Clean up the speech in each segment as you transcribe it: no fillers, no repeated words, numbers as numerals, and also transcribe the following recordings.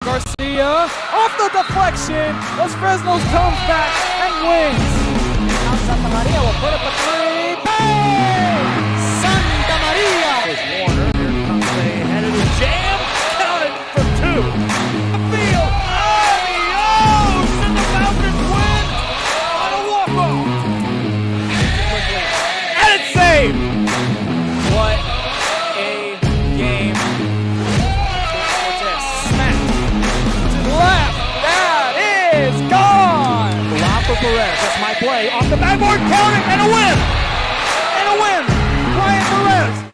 Garcia off the deflection. Los Fresnos comes back and wins. Now Santa Maria will put up a three. Bang! Santa Maria. Here's Warner. Here comes a headed jam. Counted for two. The field. Adios! And the Falcons win on a walk-off. And it's saved. What a game. That is gone! Flop for Perez. That's my play. Off the backboard, counting, and a win! And a win! Brian Perez!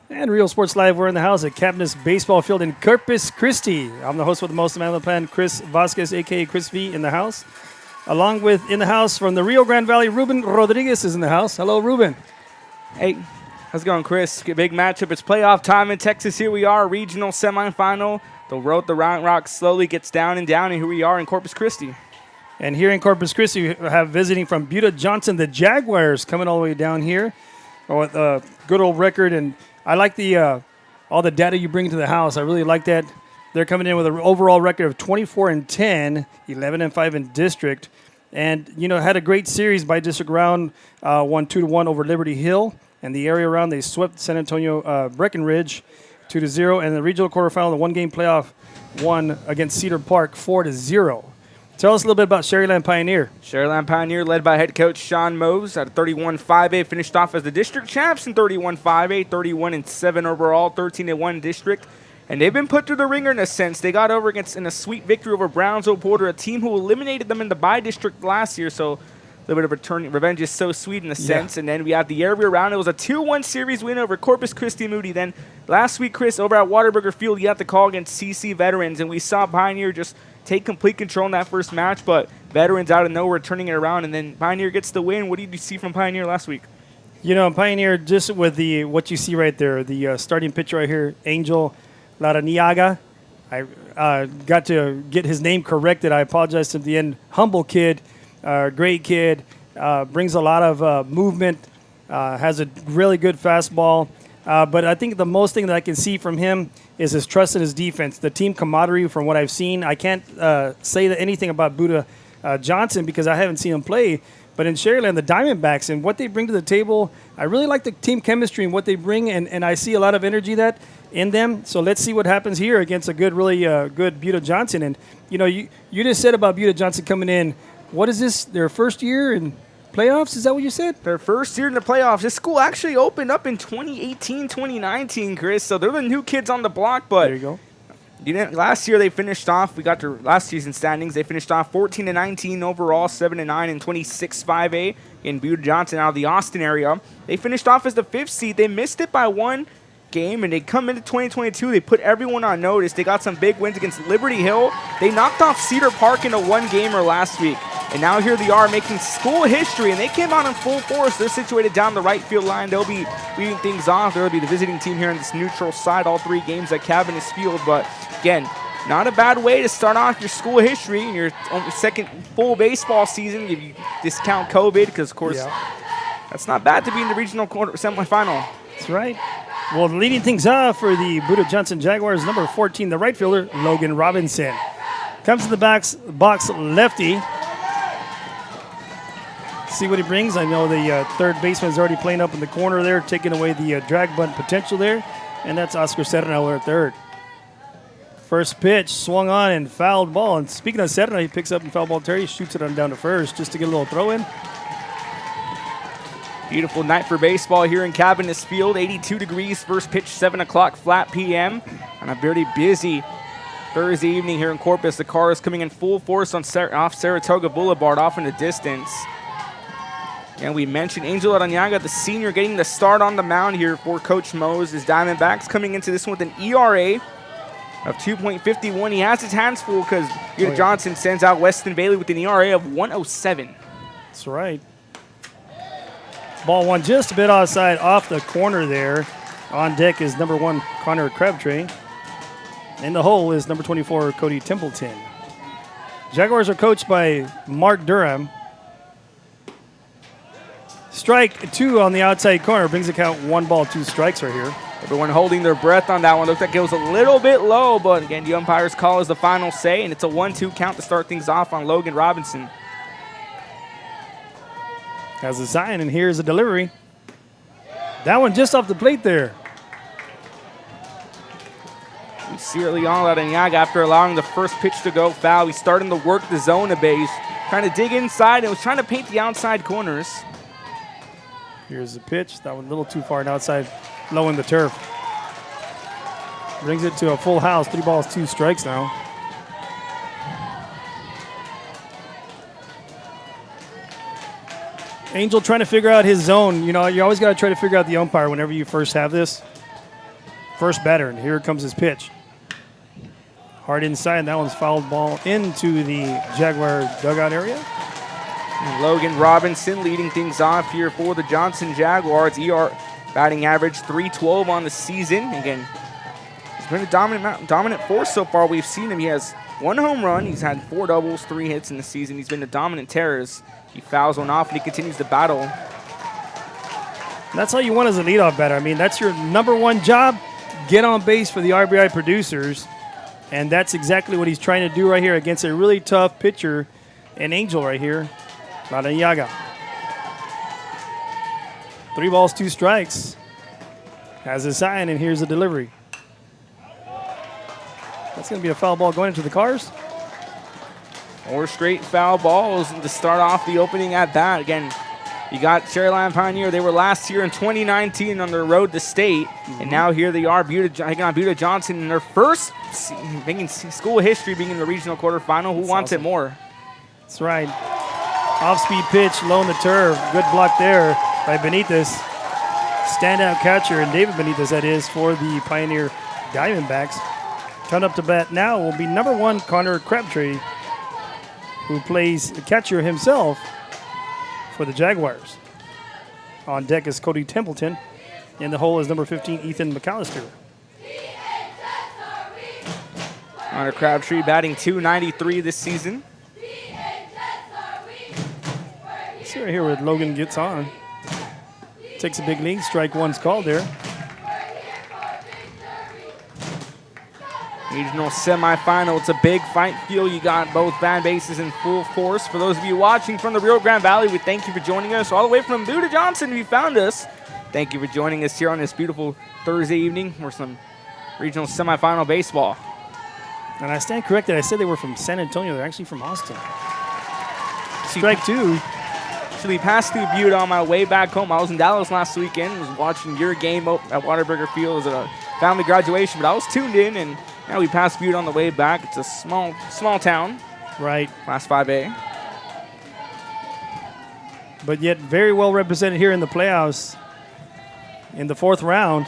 And Real Sports Live, we're in the house at Cabinets Baseball Field in Corpus Christi. I'm the host with the most man on the planet, Chris Vasquez, a.k.a. Chris V, in the house. Along with, in the house from the Rio Grande Valley, Ruben Rodriguez is in the house. Hello, Ruben. Hey, how's it going, Chris? Big matchup. It's playoff time in Texas. Here we are, regional semifinal. The road, the Round Rock slowly gets down, and here we are in Corpus Christi. And here in Corpus Christi, we have visiting from Buda Johnson, the Jaguars, coming all the way down here with a good old record. And I like the all the data you bring to the house. I really like that. They're coming in with an overall record of 24-10, 11-5 in district. And, you know, had a great series by district round, won 2-1 over Liberty Hill. And the area round, they swept San Antonio Breckenridge 2-0, and the regional quarterfinal, the one-game playoff, won against Cedar Park 4-0. Tell us a little bit about Sharyland Pioneer. Sharyland Pioneer, led by head coach Sean Mose, at 31-5A, finished off as the district champs in 31-5A, 31-7 overall, 13-1 district. And they've been put through the ringer in a sense. They got over in a sweet victory over Brownsville Porter, a team who eliminated them in the by-district last year, so a little bit of revenge is so sweet in a sense. And then we had the area round. It was a 2-1 series win over Corpus Christi Moody. Then last week, Chris, over at Waterburger Field, you had the call against CC Veterans, and we saw Pioneer just take complete control in that first match, but Veterans out of nowhere turning it around, and then Pioneer gets the win. What did you see from Pioneer last week? You know, Pioneer, just with what you see right there, the starting pitcher right here, Angel Laraniaga. I got to get his name corrected. I apologize at the end. Humble kid. Great kid, brings a lot of movement, has a really good fastball. But I think the most thing that I can see from him is his trust in his defense. The team camaraderie, from what I've seen, I can't say anything about Buda Johnson because I haven't seen him play. But in Sharyland, the Diamondbacks and what they bring to the table, I really like the team chemistry and what they bring, and I see a lot of energy in them. So let's see what happens here against a really good Buda Johnson. And, you know, you just said about Buda Johnson coming in, what is this, their first year in playoffs? Is that what you said? Their first year in the playoffs. This school actually opened up in 2018, 2019, Chris. So they're the new kids on the block. But there you go. Last year they finished off, we got their last season standings. They finished off 14-19 overall, 7-9 and 26-5A in Buda Johnson out of the Austin area. They finished off as the 5th seed. They missed it by one game, and they come into 2022. They put everyone on notice. They got some big wins against Liberty Hill. They knocked off Cedar Park in a one-gamer last week. And now here they are making school history, and they came out in full force. They're situated down the right field line. They'll be leading things off. They'll be the visiting team here on this neutral side, all 3 games at Cabinets Field. But again, not a bad way to start off your school history in your second full baseball season if you discount COVID, because, of course, that's not bad to be in the regional semifinal. That's right. Well, leading things off for the Buda Johnson Jaguars, number 14, the right fielder, Logan Robinson. Comes to the box lefty. See what he brings. I know the third baseman's already playing up in the corner there, taking away the drag bunt potential there. And that's Oscar Serna at third. First pitch, swung on and fouled ball. And speaking of Serna, he picks up and foul ball Terry, shoots it on down to first just to get a little throw in. Beautiful night for baseball here in Cabinets Field. 82 degrees, first pitch 7 o'clock flat p.m. On a very busy Thursday evening here in Corpus. The car is coming in full force off Saratoga Boulevard, off in the distance. And we mentioned Angel Aranaga, the senior, getting the start on the mound here for Coach Mose. His Diamondbacks coming into this one with an ERA of 2.51. He has his hands full because Buda Johnson sends out Weston Bailey with an ERA of 1.07. That's right. Ball one just a bit outside off the corner there. On deck is number 1, Connor Crabtree. In the hole is number 24, Cody Templeton. Jaguars are coached by Mark Durham. Strike 2 on the outside corner. Brings the count 1 ball, 2 strikes right here. Everyone holding their breath on that one. Looked like it was a little bit low, but again, the umpire's call is the final say, and it's a 1-2 count to start things off on Logan Robinson. Has a sign, and here's a delivery. That one just off the plate there. We see early on Laraniaga, after allowing the first pitch to go foul, he's starting to work the zone a base, trying to dig inside and was trying to paint the outside corners. Here's the pitch. That one a little too far and outside, low in the turf. Brings it to a full house. 3 balls, 2 strikes now. Angel trying to figure out his zone. You know, you always got to try to figure out the umpire whenever you first have this. First batter, and here comes his pitch. Hard inside, and that one's fouled ball into the Jaguar dugout area. And Logan Robinson leading things off here for the Johnson Jaguars. Batting average .312 on the season. Again, he's been a dominant force so far. We've seen him. He has 1 home run. He's had 4 doubles, 3 hits in the season. He's been a dominant terror as he fouls one off and he continues to battle. That's all you want as a leadoff batter. I mean, that's your #1 job. Get on base for the RBI producers. And that's exactly what he's trying to do right here against a really tough pitcher, an Angel right here, Laraniaga. 3 balls, 2 strikes. Has a sign, and here's a delivery. That's going to be a foul ball going into the cars. 4 straight foul balls to start off the opening at bat. Again, you got Sharyland Pioneer. They were last year in 2019 on their road to state. And now here they are, taking on Buda Johnson in their first making school history, being in the regional quarterfinal. Who wants it more? That's right. Off-speed pitch, low in the turf. Good block there by Benitez. Standout catcher, and David Benitez, that is, for the Pioneer Diamondbacks. Coming up to bat now will be #1 Connor Crabtree, who plays catcher himself for the Jaguars. On deck is Cody Templeton. In the hole is number 15, Ethan McAllister. Connor Crabtree batting .293 this season. See right here where Logan gets on. Takes a big lead. Strike 1's called there. Regional semifinal. It's a big fight field. You got both fan bases in full force. For those of you watching from the Rio Grande Valley, we thank you for joining us. All the way from Buda Johnson, if you found us, thank you for joining us here on this beautiful Thursday evening for some regional semifinal baseball. And I stand corrected. I said they were from San Antonio. They're actually from Austin. Strike 2. So we passed through Buda on my way back home. I was in Dallas last weekend. Was watching your game at Waterburger Field. It was a family graduation, but I was tuned in, and now we passed Buda on the way back. It's a small town. Right. Class 5A. But yet very well represented here in the playoffs in the 4th round.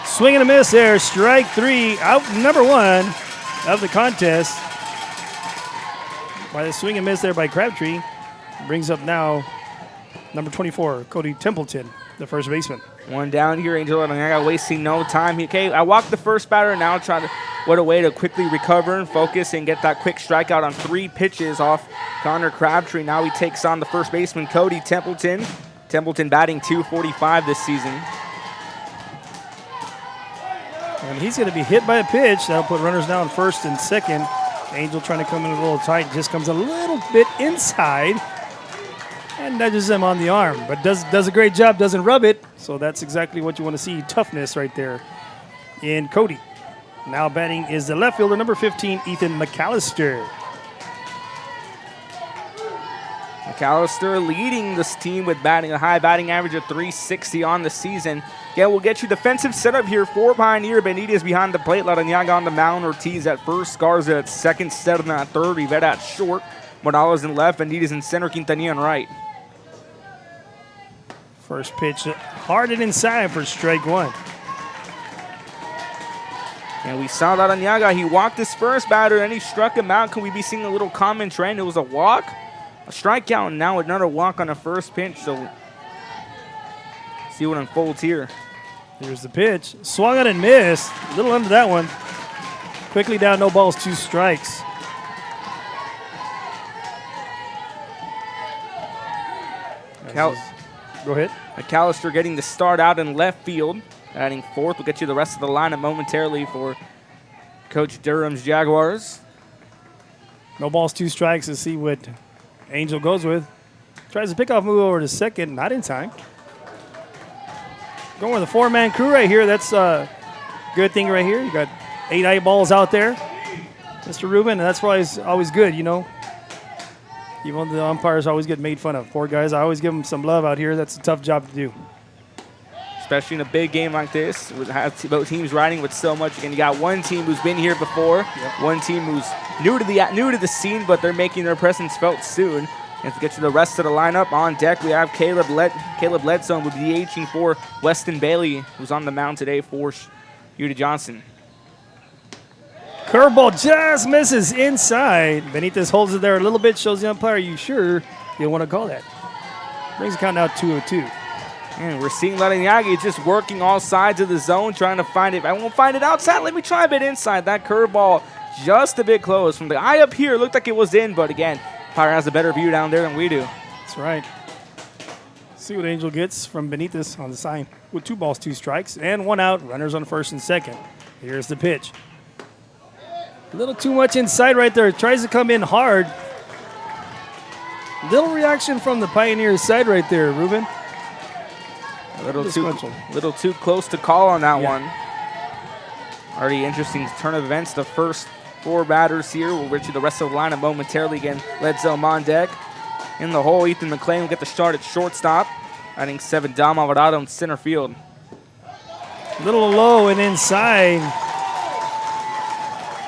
Swing and a miss there. Strike 3. Out #1 of the contest. By the swing and miss there by Crabtree. Brings up now number 24, Cody Templeton, the first baseman. One down here, Angel Laraniaga wasting no time. Okay, I walked the first batter, now try to, what a way to quickly recover and focus and get that quick strikeout on 3 pitches off Connor Crabtree. Now he takes on the first baseman, Cody Templeton. Templeton batting .245 this season. And he's going to be hit by a pitch. That'll put runners down first and second. Angel trying to come in a little tight. Just comes a little bit inside and nudges him on the arm. But does a great job, doesn't rub it. So that's exactly what you want to see. Toughness right there in Cody. Now batting is the left fielder, number 15, Ethan McAllister. McAllister leading this team with a high batting average of .360 on the season. Yeah, we'll get you defensive setup here for Pioneer. Benitez behind the plate, Laraniaga on the mound, Ortiz at first, Garza at second, Stedman at third, Rivera at short, Morales in left, Benitez in center, Quintanilla in right. First pitch hard and inside for strike 1. And we saw Laraniaga, he walked his first batter and he struck him out. Can we be seeing a little common trend? It was a walk, a strikeout, and now another walk on the first pitch. So see what unfolds here. Here's the pitch. Swung on and missed. A little under that one. Quickly down, no balls, 2 strikes. Go ahead. McAllister getting the start out in left field. Adding fourth. We'll get you the rest of the lineup momentarily for Coach Durham's Jaguars. No balls, 2 strikes. Let's see what Angel goes with. Tries to pick off move over to second. Not in time. Going with a 4-man crew right here. That's a good thing right here. You got 8 eyeballs out there, Mr. Ruben, and that's why it's always good, you know. Even though the umpires always get made fun of. Poor guys, I always give them some love out here. That's a tough job to do. Especially in a big game like this, with both teams riding with so much. Again, you got one team who's been here before, one team who's new to the scene, but they're making their presence felt soon. And to get to the rest of the lineup, on deck we have Caleb Ledson will be DHing for Weston Bailey, who's on the mound today for Buda Johnson. Curveball just misses inside. Benitez holds it there a little bit, shows the umpire, you sure you want to call that? Brings the count now 2-2. And we're seeing Laranyagi just working all sides of the zone, trying to find it. I won't find it outside. Let me try a bit inside. That curveball just a bit close. From the eye up here, looked like it was in, but again, umpire has a better view down there than we do. That's right. See what Angel gets from Benitez on the sign with 2 balls, 2 strikes, and 1 out. Runners on first and second. Here's the pitch. A little too much inside right there. Tries to come in hard. Little reaction from the Pioneers side right there, Ruben. A little too close to call on that one. Already interesting turn of events. The first 4 batters here. We'll get you the rest of the lineup momentarily. Again, Ledzel on deck. In the hole, Ethan McClain will get the start at shortstop. Adding 7, Dom Alvarado in center field. A little low and inside.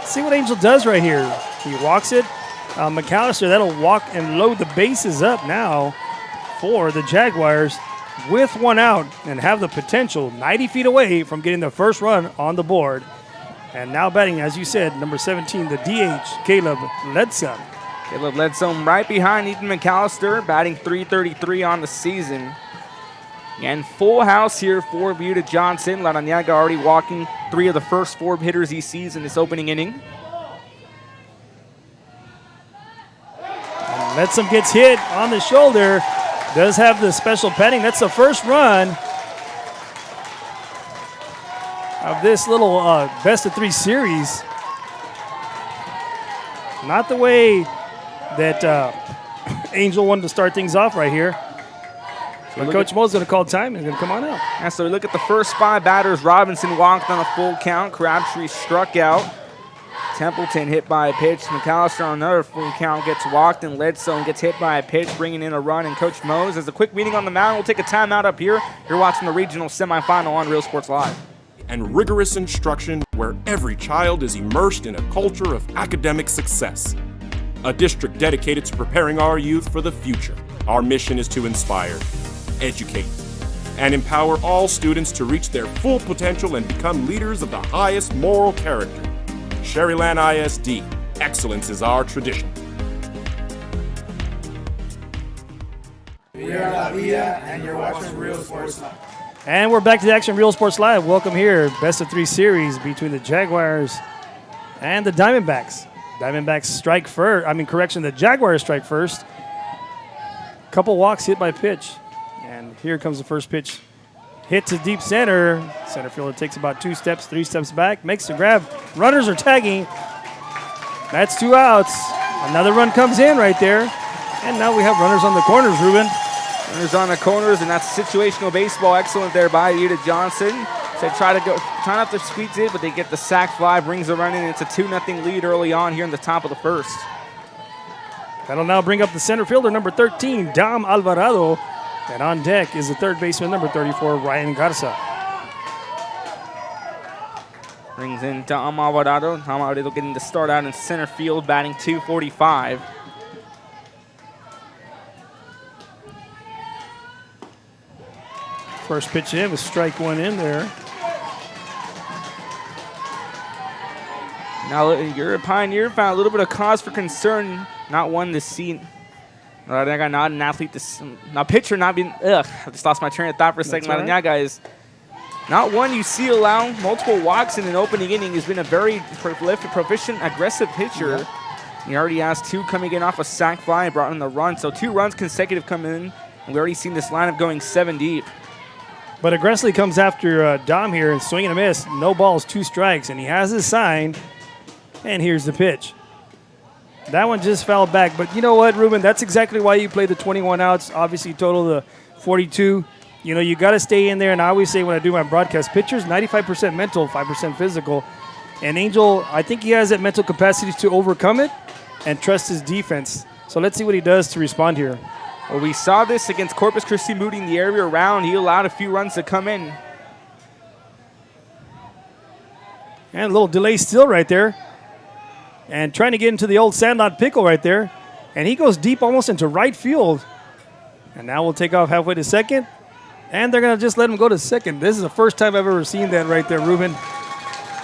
See what Angel does right here. He walks it. McAllister, that'll walk and load the bases up now for the Jaguars with 1 out and have the potential 90 feet away from getting the first run on the board. And now batting, as you said, number 17, the DH, Caleb Ledson. Caleb Ledson right behind Ethan McAllister, batting .333 on the season. And full house here for Buda Johnson. Laranyanga already walking 3 of the first 4 hitters he sees in this opening inning. And Ledson gets hit on the shoulder. Does have the special petting. That's the first run of this little best-of-3 series. Not the way that Angel wanted to start things off right here. But Coach Mo's going to call time and going to come on out. And so we look at the first 5 batters. Robinson walked on a full count. Crabtree struck out. Templeton hit by a pitch. McAllister on another full count gets walked, and Ledson gets hit by a pitch, bringing in a run. And Coach Mose has a quick meeting on the mound. We'll take a timeout up here. You're watching the regional semifinal on Real Sports Live. And rigorous instruction where every child is immersed in a culture of academic success. A district dedicated to preparing our youth for the future. Our mission is to inspire, educate, and empower all students to reach their full potential and become leaders of the highest moral character. Sharyland ISD, excellence is our tradition. We are La Villa, and you're watching Real Sports Live. And we're back to the action, Real Sports Live. Welcome here, best-of-3 series between the Jaguars and the Diamondbacks. Diamondbacks strike first. The Jaguars strike first. Couple walks hit by pitch. And here comes the first pitch. Hit to deep center. Center fielder takes about 2 steps, 3 steps back. Makes the grab. Runners are tagging. That's 2 outs. Another run comes in right there. And now we have runners on the corners, Ruben. Runners on the corners, and that's situational baseball. Excellent there by Buda Johnson. So try not to squeeze it, but they get the sac fly, brings the run in. It's a 2-0 lead early on here in the top of the first. That'll now bring up the center fielder, number 13, Dom Alvarado. And on deck is the third baseman, number 34, Ryan Garza. Brings in Dom Alvarado. Dom Alvarado getting the start out in center field, batting .245. First pitch in was strike 1 in there. Now you're a Pioneer fan, a little bit of cause for concern. Not one to see. Laranyanga not an athlete. Now pitcher not being. I just lost my train of thought for a second. Laranyanga is not one you see allow multiple walks in an opening inning. He's been a very prolific, proficient, aggressive pitcher. Yeah. He already has 2 coming in off a sac fly and brought in the run. So 2 runs consecutive come in. And we already seen this lineup going 7 deep. But aggressively comes after Dom here and swing and a miss. No balls, 2 strikes, and he has his sign. And here's the pitch. That one just fell back. But you know what, Ruben? That's exactly why you play the 21 outs. Obviously, total the 42. You know, you got to stay in there. And I always say when I do my broadcast, pitchers, 95% mental, 5% physical. And Angel, I think he has that mental capacity to overcome it and trust his defense. So let's see what he does to respond here. Well, we saw this against Corpus Christi, moving the area around. He allowed a few runs to come in. And a little delay still right there. And trying to get into the old Sandlot pickle right there. And he goes deep almost into right field. And now we'll take off halfway to second. And they're going to just let him go to second. This is the first time I've ever seen that right there, Ruben.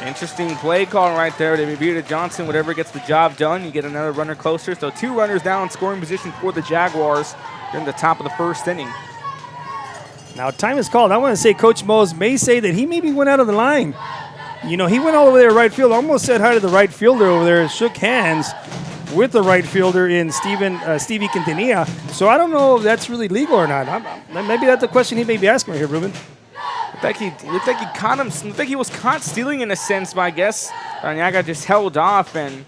Interesting play call right there to Buda Johnson. Whatever gets the job done, you get another runner closer. So 2 runners down in scoring position for the Jaguars during the top of the first inning. Now time is called. I want to say Coach Mose may say that he maybe went out of the line. You know, he went all over there right field, almost said hi to the right fielder over there, shook hands with the right fielder in Stevie Quintanilla. So I don't know if that's really legal or not. Maybe that's the question he may be asking right here, Ruben. It looked like he caught him. Looked like he was caught stealing in a sense, but I guess Arniaga just held off, and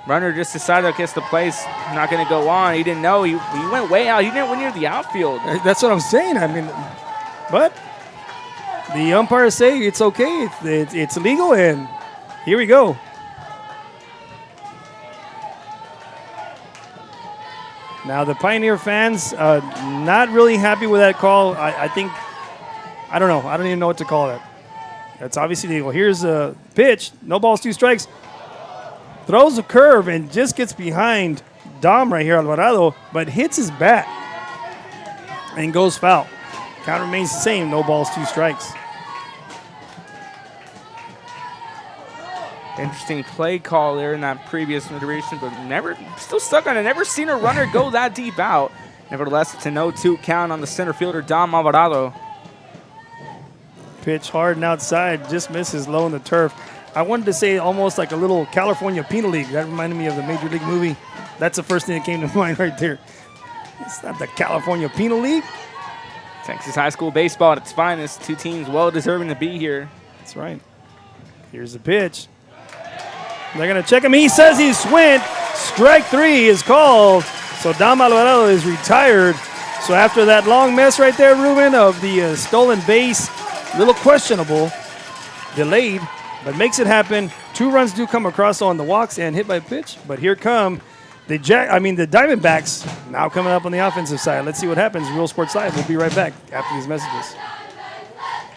runner just decided, I guess the play's not going to go on. He didn't know. He went way out. He didn't went near the outfield. That's what I'm saying. I mean, but the umpires say it's okay. It's legal, and here we go. Now the Pioneer fans not really happy with that call. I think. I don't know. I don't even know what to call that. That's obviously legal. Here's a pitch. No balls, 2 strikes. Throws a curve and just gets behind Dom right here, Alvarado, but hits his bat and goes foul. Count remains the same. No balls, 2 strikes. Interesting play call there in that previous iteration, but still stuck on it. Never seen a runner go that deep out. Nevertheless, it's a 0-2 count on the center fielder, Dom Alvarado. Pitch hard and outside, just misses low in the turf. I wanted to say almost like a little California Penal League. That reminded me of the Major League movie. That's the first thing that came to mind right there. It's not the California Penal League. Texas high school baseball at its finest. 2 teams well deserving to be here. That's right. Here's the pitch. They're going to check him. He says he swung. Strike 3 is called. So Dom Alvarado is retired. So after that long mess right there, Ruben, of the stolen base, little questionable, delayed, but makes it happen. 2 runs do come across on the walks and hit by pitch. But here come the Diamondbacks now coming up on the offensive side. Let's see what happens. Real Sports Live. We'll be right back after these messages.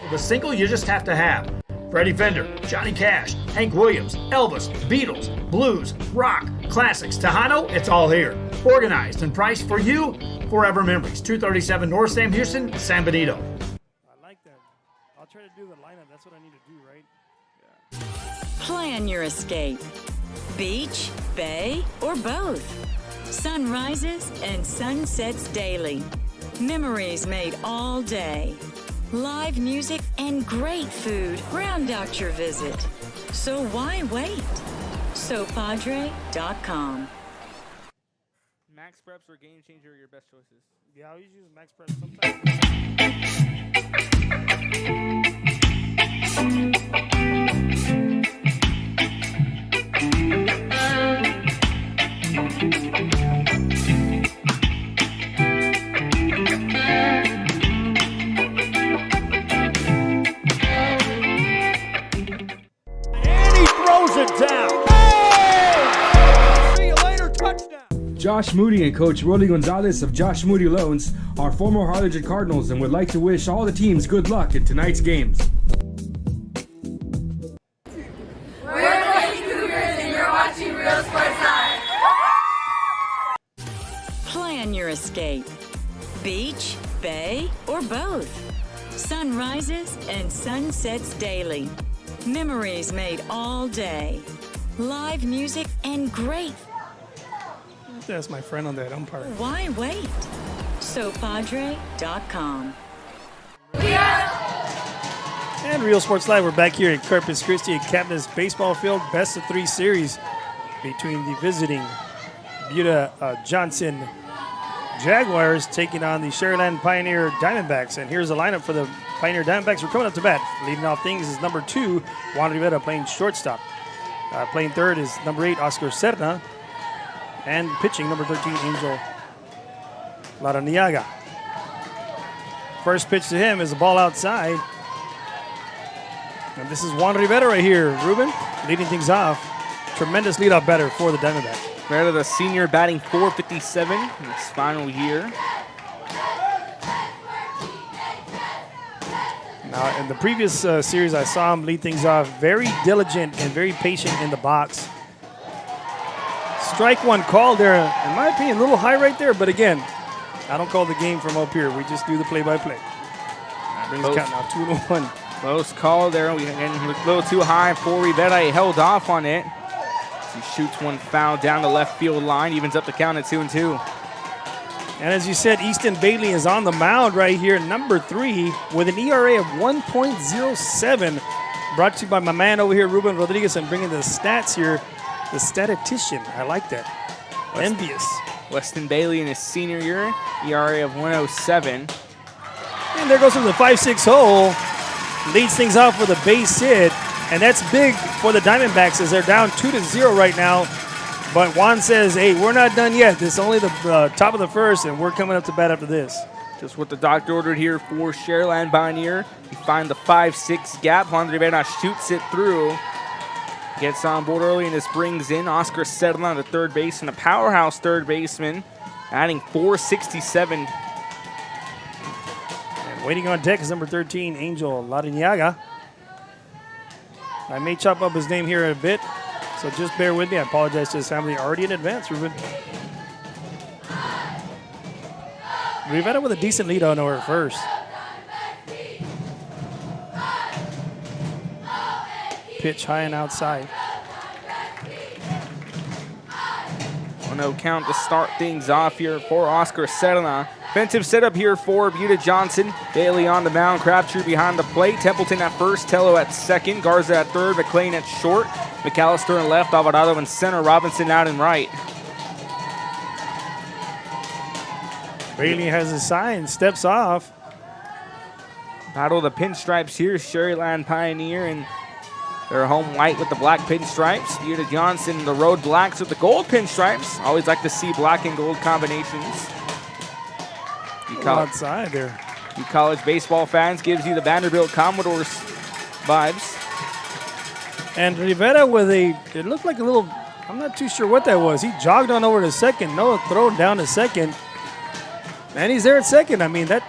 The single you just have to have. Freddie Fender, Johnny Cash, Hank Williams, Elvis, Beatles, blues, rock, classics, Tejano, it's all here. Organized and priced for you. Forever Memories, 237 North Sam Houston, San Benito. I'll try to do the lineup. That's what I need to do, right? Yeah. Plan your escape. Beach, bay, or both. Sunrises and sunsets daily. Memories made all day. Live music and great food round out your visit. So why wait? SoPadre.com. Max Preps or Game Changer are your best choices? Yeah, I always use Max Prep sometimes. Josh Moody and Coach Rolly Gonzalez of Josh Moody Loans are former Harlingen Cardinals and would like to wish all the teams good luck in tonight's games. We're the Lady Cougars and you're watching Real Sports Live. Plan your escape. Beach, bay, or both. Sunrises and sunsets daily. Memories made all day. Live music and great. That's my friend on that umpire. Why wait? SoPadre.com. And Real Sports Live, we're back here at Corpus Christi at Captain's Baseball Field. Best of 3 series between the visiting Buda Johnson Jaguars taking on the Sharyland Pioneer Diamondbacks. And here's the lineup for the Pioneer Diamondbacks are coming up to bat. Leading off things is number 2, Juan Rivera, playing shortstop. Playing third is number 8, Oscar Serna. And pitching, number 13, Angel Laraniaga. First pitch to him is a ball outside. And this is Juan Rivera right here, Ruben, leading things off. Tremendous leadoff batter for the Diamondbacks. Rivera, the senior, batting .457 in his final year. Now, in the previous series, I saw him lead things off. Very diligent and very patient in the box. Strike one called there. In my opinion, a little high right there. But again, I don't call the game from up here. We just do the play-by-play. Brings the count now 2-1. Close call there. We again a little too high for Rivera. He held off on it. He shoots one foul down the left field line. Evens up the count at 2-2. And as you said, Easton Bailey is on the mound right here, number 3, with an ERA of 1.07. Brought to you by my man over here, Ruben Rodriguez, and bringing the stats here. The statistician. I like that. Envious. Weston Bailey in his senior year, ERA of 107. And there goes from the 5-6 hole. Leads things off with a base hit. And that's big for the Diamondbacks as they're down 2-0 right now. But Juan says, hey, we're not done yet. This is only the top of the first, and we're coming up to bat after this. Just what the doctor ordered here for Sharyland Pioneer. You find the 5-6 gap. Juan Rivera shoots it through. Gets on board early, and this brings in Oscar Serna, the third baseman, a powerhouse third baseman, adding .467. And waiting on deck is number 13, Angel Lariniaga. I may chop up his name here in a bit, so just bear with me. I apologize to his family already in advance, Ruben. Rivera with a decent lead on over first. Pitch high and outside. 1-0 count to start things off here for Oscar Serna. Offensive setup here for Buda Johnson. Bailey on the mound, Crabtree behind the plate. Templeton at first, Tello at second, Garza at third, McLean at short, McAllister in left, Alvarado in center, Robinson out in right. Bailey has a sign, steps off. Battle of the pinstripes here, Sharyland Pioneer, and they're home white with the black pinstripes. Buda Johnson, the road blacks with the gold pinstripes. Always like to see black and gold combinations. Outside there. You college baseball fans, gives you the Vanderbilt Commodores vibes. And Rivera with it looked like a little, I'm not too sure what that was. He jogged on over to second. No throw down to second. And he's there at second. I mean, that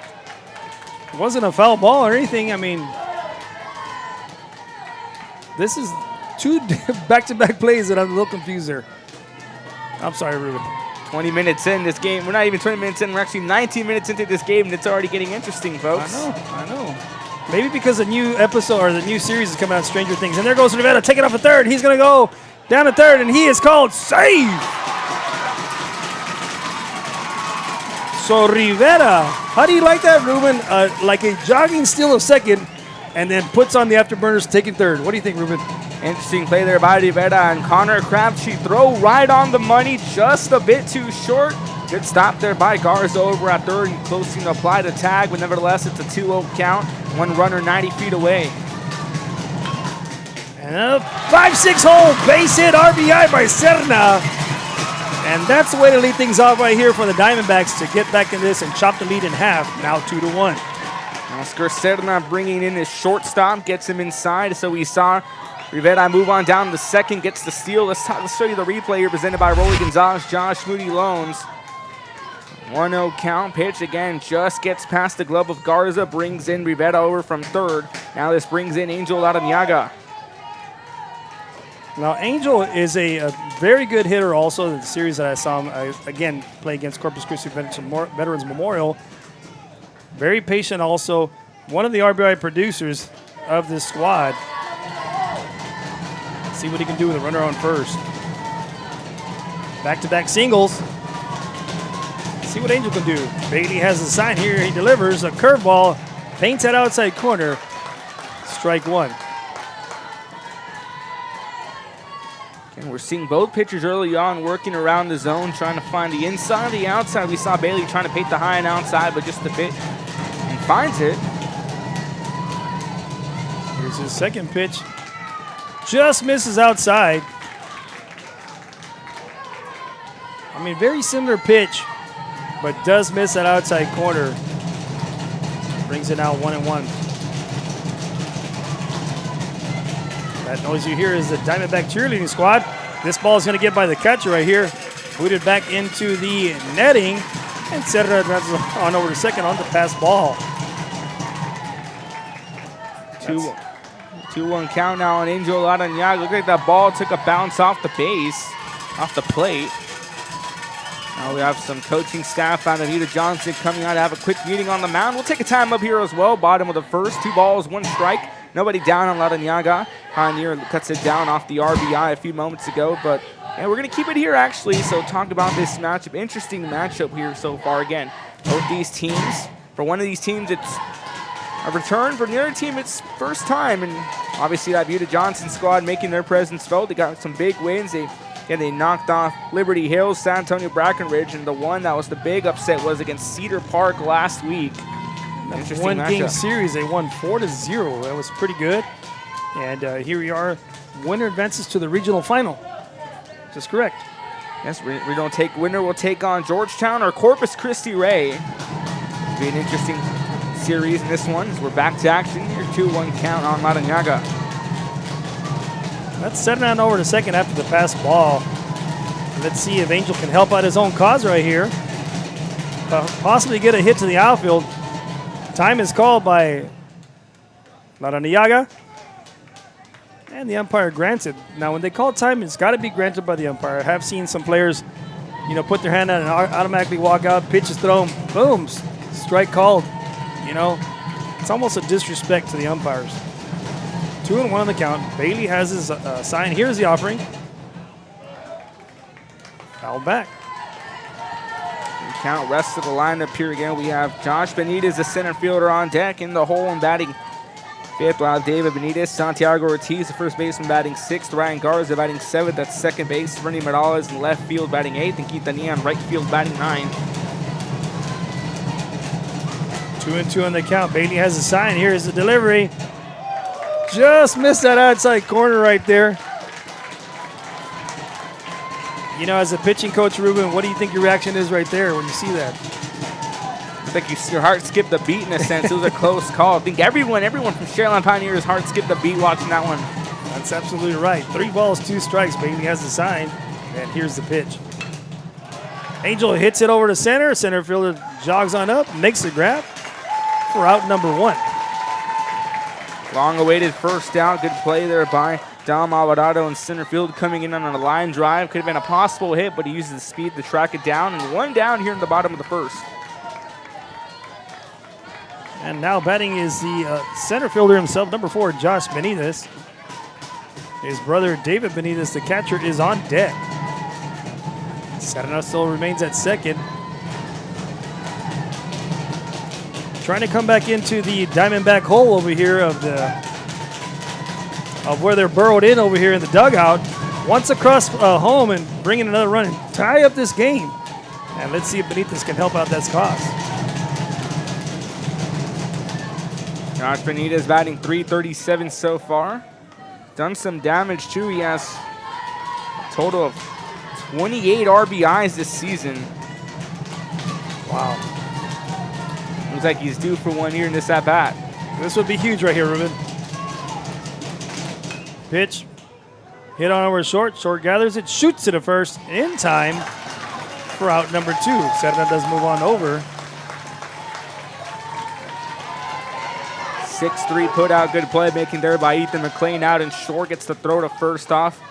wasn't a foul ball or anything. I mean, this is 2 back-to-back plays that I'm a little confused there. I'm sorry, Ruben. 20 minutes in this game. We're not even 20 minutes in. We're actually 19 minutes into this game, and it's already getting interesting, folks. I know. Maybe because the new episode or the new series is coming out, Stranger Things. And there goes Rivera, take it off a third. He's going to go down to third, and he is called save. So Rivera, how do you like that, Ruben? Like a jogging steal of second, and then puts on the afterburners, taking third. What do you think, Ruben? Interesting play there by Rivera, and Connor Crabtree throw right on the money, just a bit too short. Good stop there by Garza over at third, and closing to apply the tag, but nevertheless, it's a 2-0 count. One runner 90 feet away. And a 5-6 hole base hit RBI by Serna. And that's the way to lead things off right here for the Diamondbacks to get back in this and chop the lead in half, now 2-1. Oscar Serna bringing in his shortstop, gets him inside, so we saw Rivera move on down to second, gets the steal. Let's show you the replay here presented by Rolly Gonzalez, Josh Moody Loans. 1-0 count, pitch again, just gets past the glove of Garza, brings in Rivera over from third. Now this brings in Angel Laraniaga. Now Angel is a very good hitter also. In the series that I saw him, again, play against Corpus Christi Veterans Memorial. Very patient also. One of the RBI producers of this squad. See what he can do with a runner on first. Back-to-back singles. See what Angel can do. Bailey has the sign here. He delivers a curveball. Paints that outside corner. Strike one. And we're seeing both pitchers early on working around the zone, trying to find the inside, the outside. We saw Bailey trying to paint the high and outside, but just a bit. And finds it. Here's his second pitch. Just misses outside. I mean, very similar pitch, but does miss that outside corner. Brings it now 1-1. That noise you hear is the Diamondback cheerleading squad. This ball is going to get by the catcher right here. Booted back into the netting. And Serra advances on over to second on the pass ball. 2-1 count now on Angel Laranaga. Look like that ball took a bounce off the base, off the plate. Now we have some coaching staff on Buda Johnson coming out to have a quick meeting on the mound. We'll take a time up here as well. Bottom of the first. 2 balls, 1 strike. Nobody down on Laranaga. Pioneer cuts it down off the RBI a few moments ago. But yeah, we're going to keep it here actually. So talk about this matchup. Interesting matchup here so far. Again, both these teams. For one of these teams, it's a return. For the other team, it's first time. And obviously that Buda Johnson squad making their presence felt. They got some big wins. They knocked off Liberty Hills, San Antonio Brackenridge, and the one that was the big upset was against Cedar Park last week. Interesting One-game matchup. series. They won 4-0. That was pretty good. And here we are. Winner advances to the regional final. That's correct. Yes, we don't take winner. We'll take on Georgetown or Corpus Christi Ray. It'll be an interesting series in this one as we're back to action. Your 2-1 count on Laranaga. That's setting on over to second after the pass ball. Let's see if Angel can help out his own cause right here. Possibly get a hit to the outfield. Time is called by Laranaga. And the umpire grants it. Now, when they call time, it's got to be granted by the umpire. I have seen some players, put their hand out and automatically walk out, pitch is thrown, boom, strike called. It's almost a disrespect to the umpires. 2-1 on the count. Bailey has his sign. Here's the offering. Foul back. Count rest of the lineup here again. We have Josh Benitez, the center fielder, on deck in the hole and batting fifth. We'll have David Benitez, Santiago Ortiz, the first baseman, batting sixth. Ryan Garza batting seventh at second base. Bernie Morales in left field batting eighth. And Quintanilla in right field batting ninth. 2-2 on the count. Bailey has a sign. Here's the delivery. Just missed that outside corner right there. As a pitching coach, Ruben, what do you think your reaction is right there when you see that? I think your heart skipped a beat in a sense. It was a close call. I think everyone from Sharyland Pioneers' heart skipped a beat watching that one. That's absolutely right. 3 balls, 2 strikes. Bailey has the sign. And here's the pitch. Angel hits it over to center. Center fielder jogs on up, makes the grab for out number 1. Long-awaited first down. Good play there by Dom Alvarado in center field, coming in on a line drive. Could have been a possible hit, but he uses the speed to track it down. And 1 down here in the bottom of the first. And now batting is the center fielder himself, number 4, Josh Benitez. His brother, David Benitez, the catcher, is on deck. Serna still remains at second. Trying to come back into the Diamondback hole over here of where they're burrowed in over here in the dugout. Once across home and bringing another run and tie up this game. And let's see if Benitez can help out that cause. Josh Benitez batting .337 so far. Done some damage too. He has a total of 28 RBIs this season. Wow. Looks like he's due for one here in this at-bat. This would be huge right here, Ruben. Pitch. Hit on over short. Short gathers it. Shoots to the first in time for out number 2. Serna does move on over. 6-3 put out. Good play making there by Ethan McLean out in short. Gets the throw to first off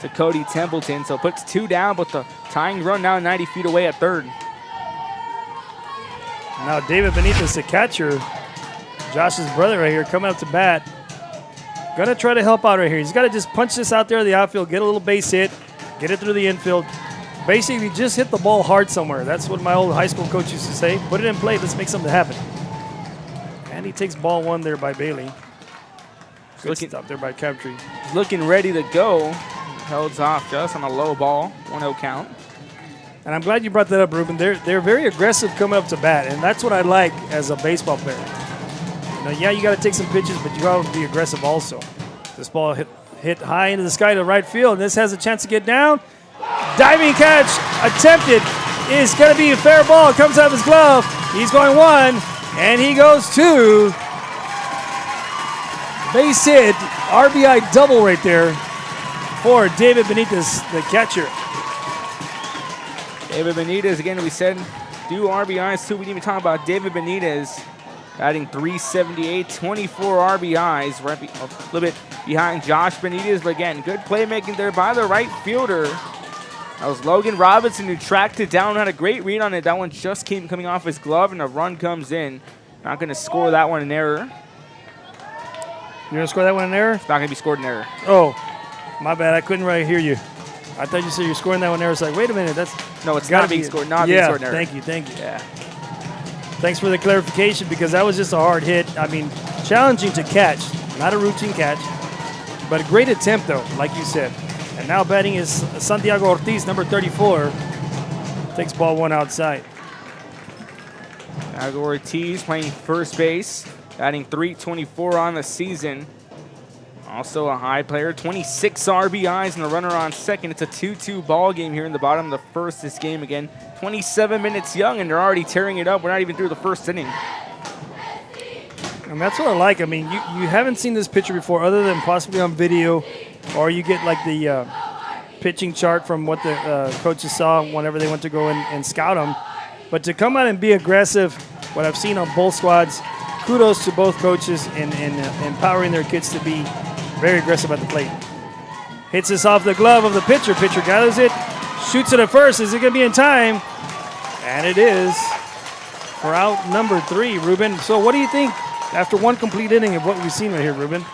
to Cody Templeton. So puts 2 down, but the tying run now 90 feet away at third. Now David Benitez, the catcher, Josh's brother right here, coming up to bat. Gonna try to help out right here. He's got to just punch this out there in the outfield, get a little base hit, get it through the infield. Basically, just hit the ball hard somewhere. That's what my old high school coach used to say. Put it in play. Let's make something happen. And he takes ball 1 there by Bailey. Good stop there by Crabtree. He's looking ready to go. Held off just on a low ball, 1-0 count. And I'm glad you brought that up, Ruben. They're very aggressive coming up to bat, and that's what I like as a baseball player. Now, yeah, you got to take some pitches, but you got to be aggressive also. This ball hit high into the sky to right field, and this has a chance to get down. Diving catch attempted is going to be a fair ball. It comes out of his glove. He's going 1, and he goes 2. Base hit, RBI double right there for David Benitez, the catcher. David Benitez, again, we said do RBIs too. We didn't even talk about David Benitez batting .378, 24 RBIs, right a little bit behind Josh Benitez. But again, good playmaking there by the right fielder. That was Logan Robinson who tracked it down, had a great read on it. That one just came coming off his glove, and a run comes in. Not going to score that one in error. You're going to score that one in error? It's not going to be scored in error. Oh, my bad. I couldn't really hear you. I thought you said you're scoring that one in error. It's like, wait a minute. No, it's not being scored. Not being scored in error. Thank you. Yeah. Thanks for the clarification, because that was just a hard hit. I mean, challenging to catch, not a routine catch, but a great attempt, though, like you said. And now batting is Santiago Ortiz, number 34. Takes ball 1 outside. Santiago Ortiz playing first base, batting .324 on the season. Also a high player, 26 RBIs and a runner on second. It's a 2-2 ball game here in the bottom of the first. This game again, 27 minutes young, and they're already tearing it up. We're not even through the first inning. And that's what I like. I mean, you haven't seen this pitcher before, other than possibly on video, or you get like the pitching chart from what the coaches saw whenever they went to go and scout him. But to come out and be aggressive, what I've seen on both squads, kudos to both coaches in empowering their kids to be very aggressive at the plate. Hits this off the glove of the pitcher. Pitcher gathers it, shoots it at first. Is it going to be in time? And it is for out number 3, Ruben. So what do you think after one complete inning of what we've seen right here, Ruben?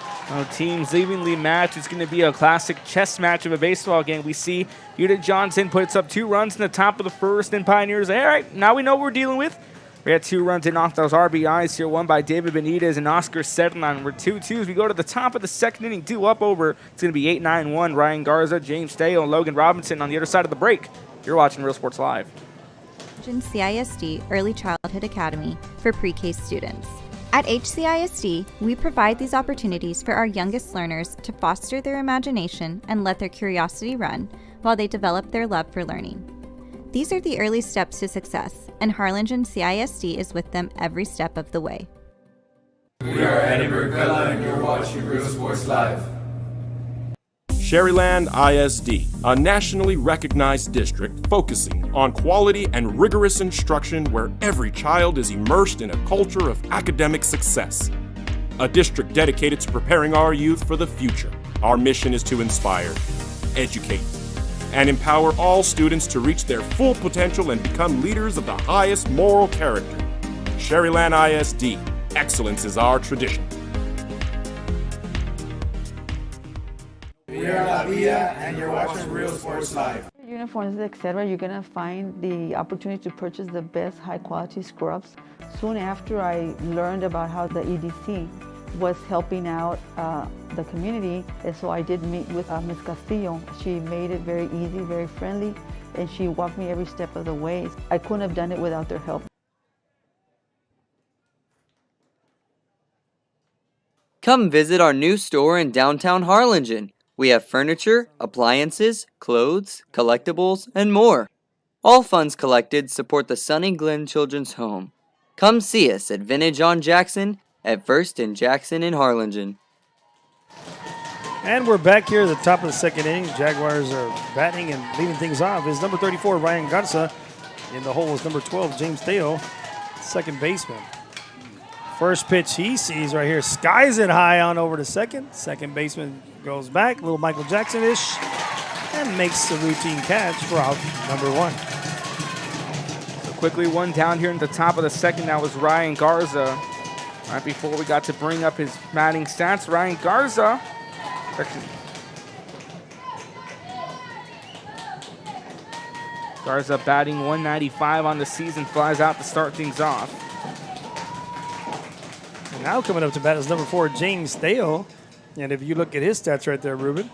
Teams evenly matched. It's going to be a classic chess match of a baseball game. We see Buda Johnson puts up 2 runs in the top of the first, and Pioneers, all right, now we know what we're dealing with. We had 2 runs in off those RBIs here, one by David Benitez and Oscar Sharyland. We're 2-2 as we go to the top of the second inning, 2 up over. It's going to be 8-9-1. Ryan Garza, James Dale, and Logan Robinson on the other side of the break. You're watching Real Sports Live. CISD Early Childhood Academy for pre-K students. At HCISD, we provide these opportunities for our youngest learners to foster their imagination and let their curiosity run while they develop their love for learning. These are the early steps to success, and Harlingen CISD is with them every step of the way. We are Edinburgh Villa, and you're watching Real Sports Live. Sharyland ISD, a nationally recognized district focusing on quality and rigorous instruction where every child is immersed in a culture of academic success. A district dedicated to preparing our youth for the future. Our mission is to inspire, educate, and empower all students to reach their full potential and become leaders of the highest moral character. Sharyland ISD, excellence is our tradition. We are La Vida, and you're watching Real Sports Live. Uniforms, etc., you're going to find the opportunity to purchase the best high-quality scrubs. Soon after I learned about how the EDC was helping out the community, and so I did meet with Ms. Castillo. She made it very easy, very friendly, and she walked me every step of the way. I couldn't have done it without their help. Come visit our new store in downtown Harlingen. We have furniture, appliances, clothes, collectibles, and more. All funds collected support the Sunny Glen Children's Home. Come see us at Vintage on Jackson at First and Jackson in Harlingen. And we're back here at the top of the second inning. Jaguars are batting and leading things off. Is number 34, Ryan Garza. In the hole is number 12, James Dale, second baseman. First pitch he sees right here, skies it high on over to second. Second baseman goes back, little Michael Jackson-ish, and makes the routine catch for out number 1. So quickly, one down here in the top of the second. That was Ryan Garza. Right before we got to bring up his batting stats, Ryan Garza. Garza batting .195 on the season, flies out to start things off. And now coming up to bat is number 4, James Dale. And if you look at his stats right there, Ruben.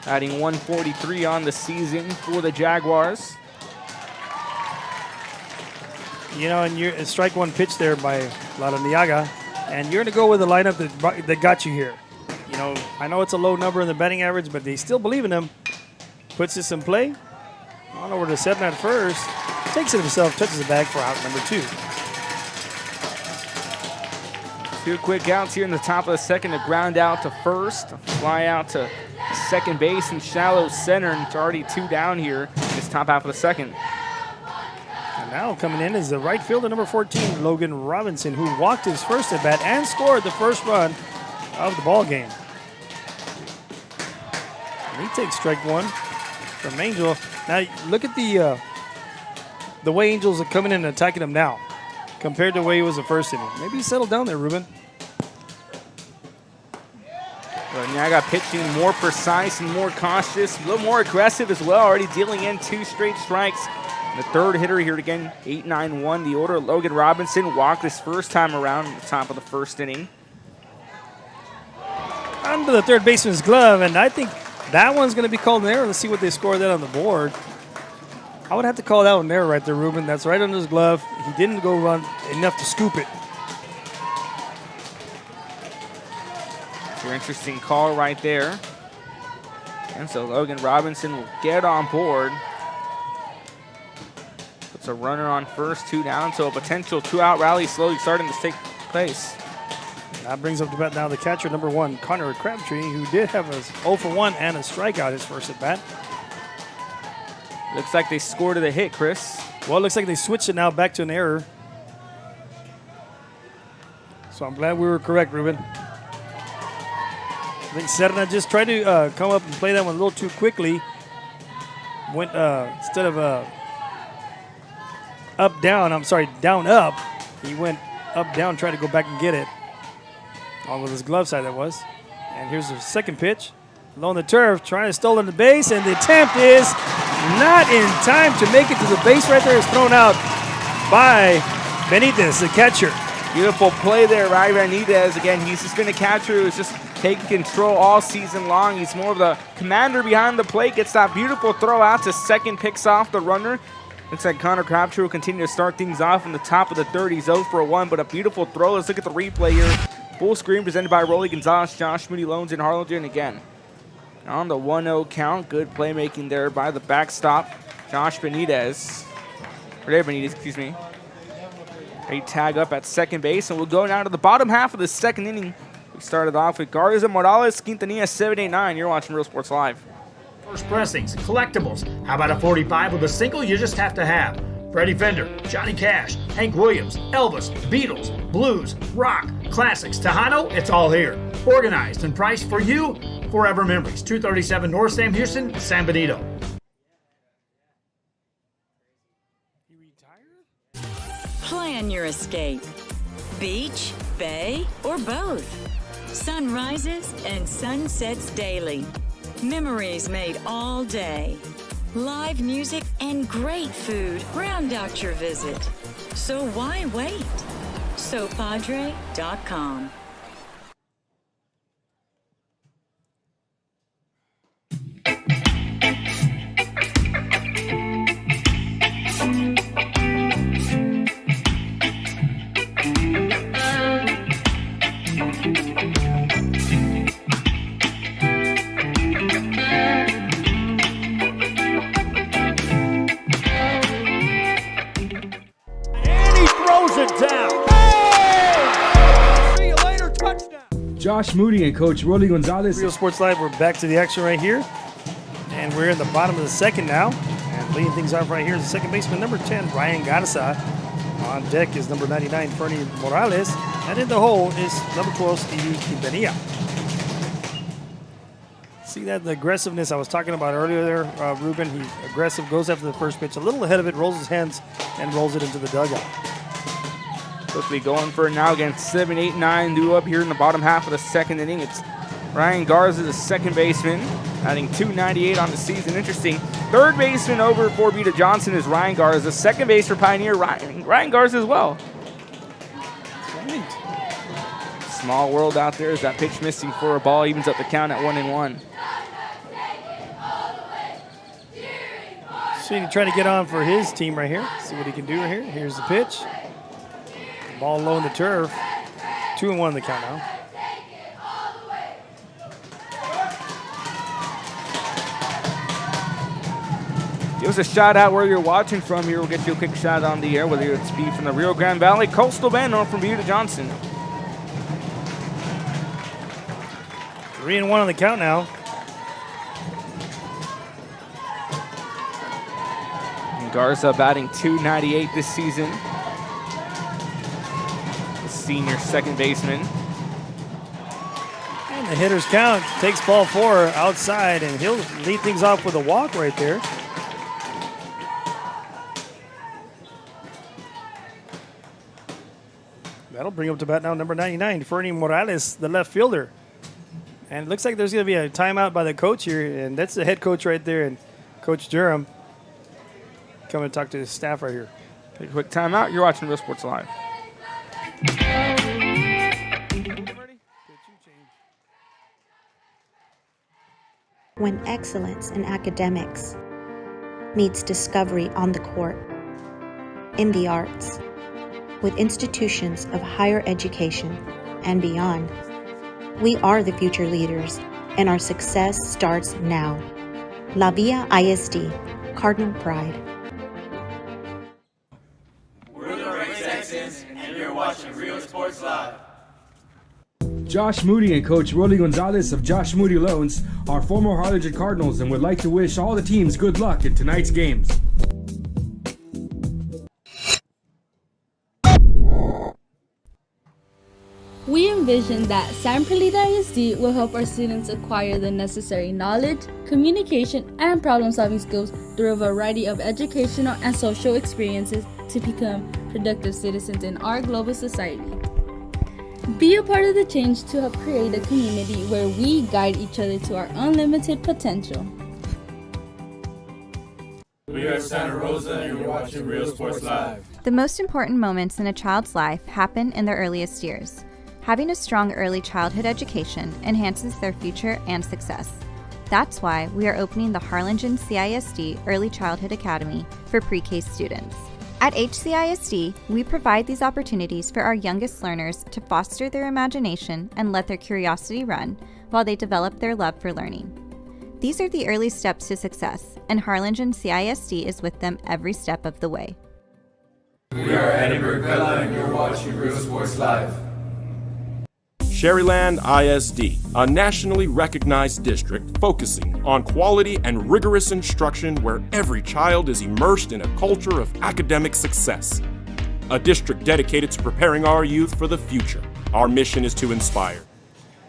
Batting .143 on the season for the Jaguars. You know, and strike one pitch there by Laraniaga. And you're going to go with the lineup that got you here. You know, I know it's a low number in the batting average, but they still believe in him. Puts this in play. On over to Sedna at first. Takes it himself, touches the bag for out number 2. 2 quick outs here in the top of the second. A ground out to first. A fly out to second base in shallow center. And it's already 2 down here in this top half of the second. And now coming in is the right fielder, number 14, Logan Robinson, who walked his first at bat and scored the first run of the ball game. And he takes strike 1 from Angel. Now look at the way Angels are coming in and attacking him now compared to the way he was the first inning. Maybe he settled down there, Ruben. Naga pitching more precise and more cautious, a little more aggressive as well, already dealing in 2 straight strikes. The third hitter here again, 8-9-1. The order, Logan Robinson walked his first time around at the top of the first inning. Under the third baseman's glove, and I think that one's going to be called an error. Let's see what they score that on the board. I would have to call that one an error right there, Ruben. That's right under his glove. He didn't go run enough to scoop it. Your interesting call right there. And so Logan Robinson will get on board. Puts a runner on first, 2 down, so a potential 2-out rally slowly starting to take place. That brings up to bat now the catcher, number 1, Connor Crabtree, who did have a 0-for-1 and a strikeout his first at bat. Looks like they scored a hit, Chris. Well, it looks like they switched it now back to an error. So I'm glad we were correct, Ruben. I think Serna just tried to come up and play that one a little too quickly. Went instead of down up. He went up down, tried to go back and get it. On with his glove side that was. And here's the second pitch. Low on the turf, trying to steal on the base, and the attempt is not in time to make it to the base right there. It's thrown out by Benitez, the catcher. Beautiful play there by Benitez. Again, he's just been a catcher who's just taking control all season long. He's more of the commander behind the plate. Gets that beautiful throw out to second, picks off the runner. Looks like Connor Crabtree will continue to start things off in the top of the third. He's 0-for-1, but a beautiful throw. Let's look at the replay here. Full screen presented by Rolly Gonzalez, Josh Moody Loans in Harlingen again. On the 1-0 count, good playmaking there by the backstop, Josh Benitez. Or Dave Benitez, excuse me. They tag up at second base, and we'll go now to the bottom half of the second inning. We started off with Garza Morales, Quintanilla 789. You're watching Real Sports Live. First pressings, collectibles. How about a 45 with a single you just have to have? Freddie Fender, Johnny Cash, Hank Williams, Elvis, Beatles, blues, rock, classics, Tejano, it's all here. Organized and priced for you. Forever Memories, 237 North Sam Houston, San Benito. Plan your escape. Beach, bay, or both. Sunrises and sunsets daily. Memories made all day. Live music and great food round out your visit. So why wait? SoPadre.com. Josh Moody and Coach Rolly Gonzalez. Real Sports Live, we're back to the action right here. And we're in the bottom of the second now. And leading things off right here is the second baseman, number 10, Ryan Garza. On deck is number 99, Fernie Morales. And in the hole is number 12, Stevie Quintanilla. See that the aggressiveness I was talking about earlier there, Ruben? He's aggressive, goes after the first pitch, a little ahead of it, rolls his hands, and rolls it into the dugout. Quickly going for it now against 7-8-9 due up here in the bottom half of the second inning. It's Ryan Garza, the second baseman, adding 298 on the season. Interesting. Third baseman over for Buda Johnson is Ryan Garza. Second base for Pioneer, Ryan Garza as well. Right. Small world out there as that pitch missing for a ball evens up the count at 1-1. So he trying to get on for his team right here. See what he can do right here. Here's the pitch. Ball low in the turf. 2-1 the count now. Give us a shout out where you're watching from here. We'll get you a quick shout out on the air, whether it's be from the Rio Grande Valley, Coastal Bend, or from Buda Johnson. 3-1 on the count now. And Garza batting .298 this season. The senior second baseman. And the hitter's count takes ball 4 outside, and he'll lead things off with a walk right there. That'll bring up to bat now number 99, Fernie Morales, the left fielder. And it looks like there's going to be a timeout by the coach here, and that's the head coach right there, and Coach Durham. Come and talk to his staff right here. Take a quick timeout. You're watching Real Sports Live. When excellence in academics meets discovery on the court, in the arts, with institutions of higher education and beyond, we are the future leaders, and our success starts now. La Villa ISD, Cardinal Pride. We're the Ray Texans, and you're watching Real Sports Live. Josh Moody and Coach Rolly Gonzalez of Josh Moody Loans are former Harlingen Cardinals and would like to wish all the teams good luck in tonight's games. We envision that San Perlita ISD will help our students acquire the necessary knowledge, communication, and problem-solving skills through a variety of educational and social experiences to become productive citizens in our global society. Be a part of the change to help create a community where we guide each other to our unlimited potential. We are Santa Rosa, and you're watching Real Sports Live. The most important moments in a child's life happen in their earliest years. Having a strong early childhood education enhances their future and success. That's why we are opening the Harlingen CISD Early Childhood Academy for pre-K students. At HCISD, we provide these opportunities for our youngest learners to foster their imagination and let their curiosity run while they develop their love for learning. These are the early steps to success, and Harlingen CISD is with them every step of the way. We are Edinburgh Bella, and you're watching Real Sports Live. Sharyland ISD, a nationally recognized district focusing on quality and rigorous instruction where every child is immersed in a culture of academic success. A district dedicated to preparing our youth for the future. Our mission is to inspire.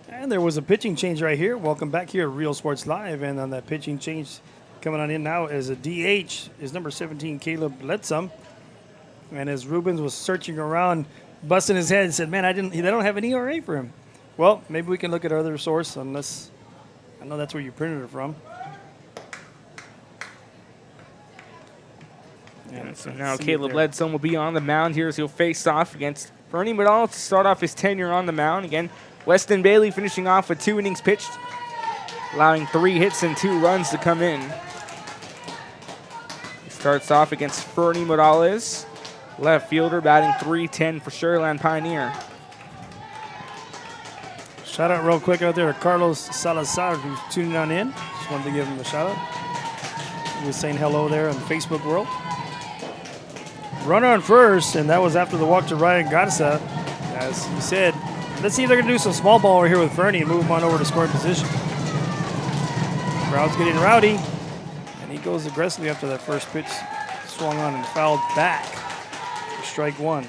And there was a pitching change right here. Welcome back here at Real Sports Live. And on that pitching change coming on in now as a DH is number 17, Caleb Ledsum. And as Rubens was searching around, busting his head and said, man, they don't have an ERA for him. Well, maybe we can look at our other source, unless I know that's where you printed it from. And so now Caleb Ledsum will be on the mound here as he'll face off against Fernie McDonald to start off his tenure on the mound. Again, Weston Bailey finishing off with 2 innings pitched, allowing 3 hits and 2 runs to come in. He starts off against Fernie Morales, left fielder, batting .310 for Sharyland Pioneer. Shout out real quick out there to Carlos Salazar, who's tuning on in. Just wanted to give him a shout out. He was saying hello there in the Facebook world. Runner on first, and that was after the walk to Ryan Garza. As he said, let's see if they're going to do some small ball over here with Fernie and move him on over to scoring position. Crowd's getting rowdy, and he goes aggressively after that first pitch. Swung on and fouled back for strike 1.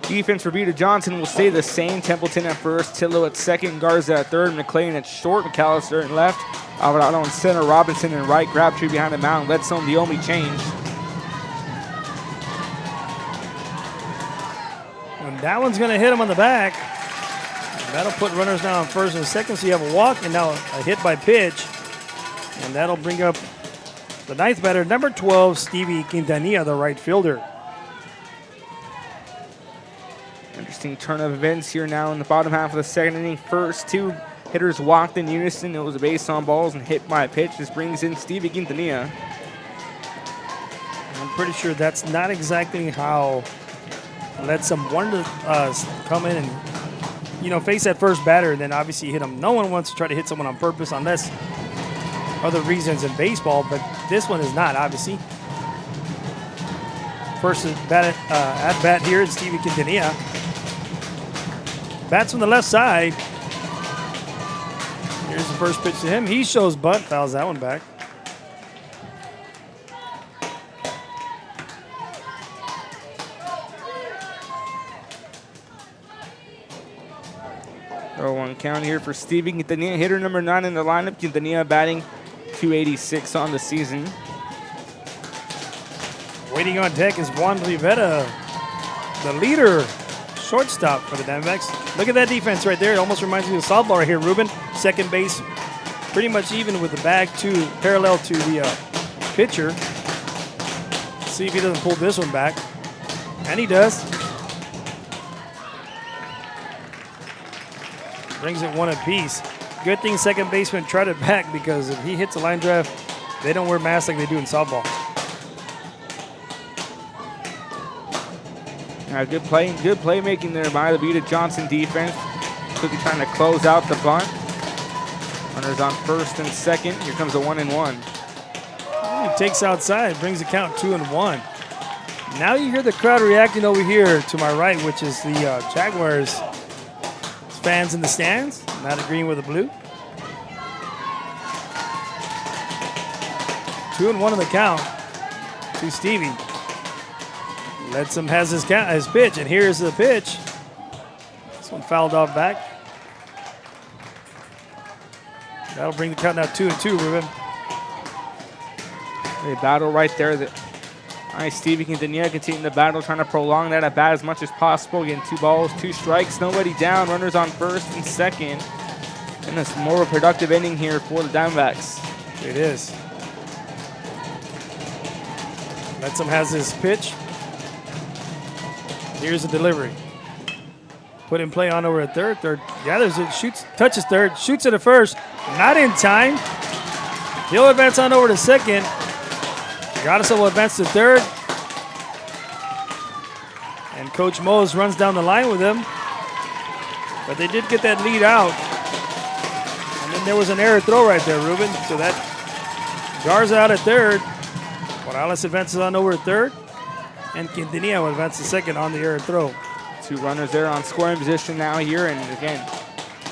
Defense for Buda Johnson will stay the same. Templeton at first, Tillo at second, Garza at third, McLean at short, McAllister at left, Alvarado in center, Robinson in right, Crabtree behind the mound. Ledsum the only change. And that one's going to hit him on the back. And that'll put runners now on first and second, so you have a walk and now a hit by pitch. And that'll bring up the 9th batter, number 12, Stevie Quintanilla, the right fielder. Interesting turn of events here now in the bottom half of the second inning. First 2 hitters walked in unison. It was a base on balls and hit by a pitch. This brings in Stevie Quintanilla. I'm pretty sure that's not exactly how Lets some wonder come in and, you know, face that first batter and then obviously hit him. No one wants to try to hit someone on purpose unless other reasons in baseball, but this one is not, obviously. First at bat here is Stevie Quintanilla. Bats from the left side. Here's the first pitch to him. He shows bunt, fouls that one back. 0-1 count here for Stevie Quintanilla, hitter number 9 in the lineup. Quintanilla batting .286 on the season. Waiting on deck is Juan Rivera, the leader shortstop for the Diamondbacks. Look at that defense right there. It almost reminds me of softball right here, Ruben. Second base, pretty much even with the bag parallel to the pitcher. See if he doesn't pull this one back. And he does. Brings it one apiece. Good thing second baseman tried it back, because if he hits a line drive, they don't wear masks like they do in softball. Good playmaking there by the Buda Johnson defense. Quickly trying to close out the bunt. Runners on first and second. Here comes a 1-1. He takes outside, brings the count 2-1. Now you hear the crowd reacting over here to my right, which is the Jaguars fans in the stands, not agreeing with the blue. 2-1 in the count to Stevie. Lets him has his pitch, and here's the pitch. This one fouled off back. That'll bring the count now 2-2, Ruben. A battle right there. Nice, Stevie Quintanilla continuing the battle, trying to prolong that at bat as much as possible. Getting 2 balls, 2 strikes, nobody down. Runners on first and second. And it's more of a productive inning here for the Diamondbacks. It is. Lets him has his pitch. Here's the delivery. Put in play on over at third. Gathers it, shoots, touches third, shoots it at first. Not in time. He'll advance on over to second. Goddess will advance to third. And Coach Mose runs down the line with him. But they did get that lead out. And then there was an error throw right there, Ruben. So that Garza out at third. Morales advances on over at third. And Quintanilla will advance to second on the error throw. 2 runners there on scoring position now here. And again,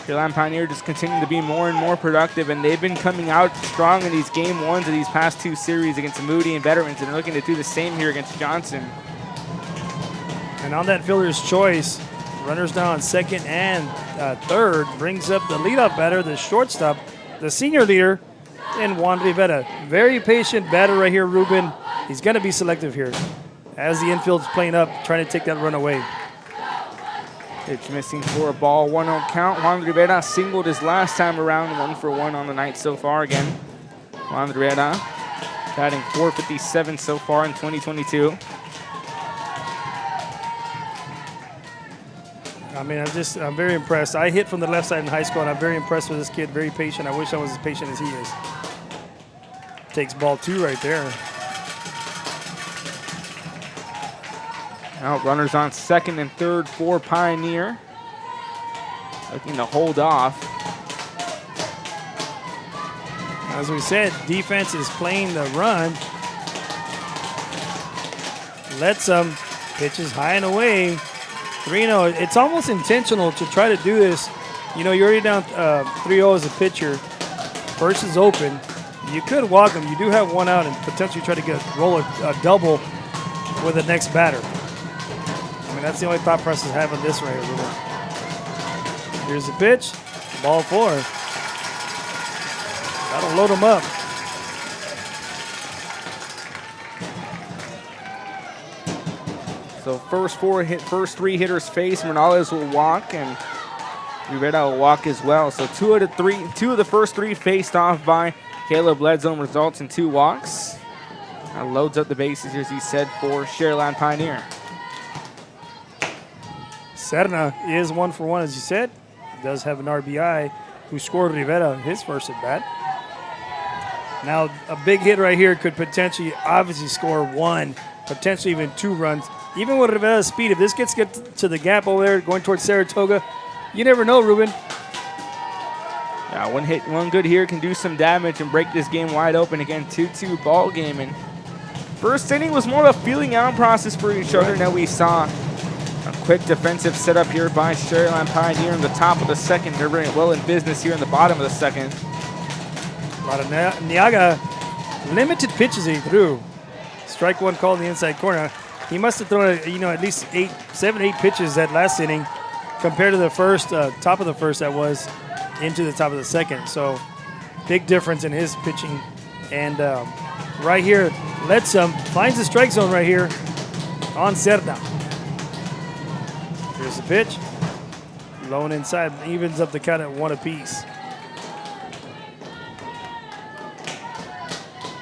Sharyland Pioneer just continue to be more and more productive, and they've been coming out strong in these game ones of these past 2 series against Moody and Veterans, and they're looking to do the same here against Johnson. And on that fielder's choice, runners now on second and third, brings up the leadoff batter, the shortstop, the senior leader, and Juan Rivera. Very patient batter right here, Ruben. He's going to be selective here as the infield's playing up, trying to take that run away. Pitch missing for a ball, 1-0 count. Juan Rivera singled his last time around, 1 for 1 on the night so far again. Juan Rivera batting .457 so far in 2022. I mean, I'm very impressed. I hit from the left side in high school, and I'm very impressed with this kid. Very patient. I wish I was as patient as he is. Takes ball 2 right there. Now runners on second and third for Pioneer. Looking to hold off. As we said, defense is playing the run. Lets them. Pitches high and away. 3-0. It's almost intentional to try to do this. You know, you're already down 3-0 as a pitcher. First is open. You could walk him. You do have 1 out and potentially try to roll a double with the next batter. I mean, that's the only thought process having this right here. Here's the pitch. Ball 4. That'll load him up. So first 3 hitters face. Morales will walk, and Rivera will walk as well. So 2 of the first 3 faced off by Caleb Bledsoe, results in 2 walks. That loads up the bases, as he said, for Sharyland Pioneer. Serna is 1 for 1, as you said. Does have an RBI, who scored Rivera his first at bat. Now, a big hit right here could potentially, obviously, score 1, potentially even 2 runs. even with Rivera's speed, if this gets to the gap over there going towards Saratoga, you never know, Ruben. Yeah, one hit, one good here can do some damage and break this game wide open. Again, 2-2 ball game. And first inning was more of a feeling out process for each other. Now we saw a quick defensive setup here by Sharyland Pioneer in the top of the second. They're very well in business here in the bottom of the second. A lot of Niaga, limited pitches he threw. Strike one called in the inside corner. He must have thrown, at least 7, 8 pitches that last inning compared to the first, top of the first that was into the top of the second. So big difference in his pitching. And right here, finds the strike zone right here on Cerda. Here's the pitch. Low and inside, evens up the count at 1 apiece.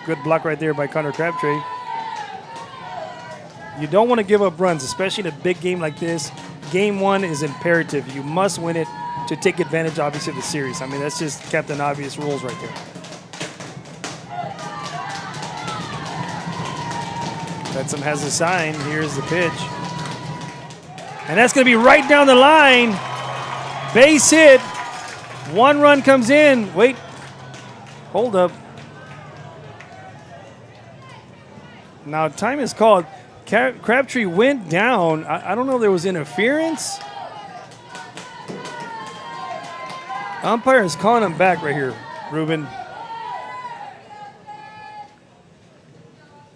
Good block right there by Connor Crabtree. You don't want to give up runs, especially in a big game like this. Game 1 is imperative. You must win it to take advantage, obviously, of the series. I mean, that's just Captain Obvious rules right there. Betsom has a sign. Here's the pitch. And that's going to be right down the line. Base hit. 1 run comes in. Wait. Hold up. Now, time is called. Crabtree went down. I don't know if there was interference. Umpire is calling him back right here, Ruben.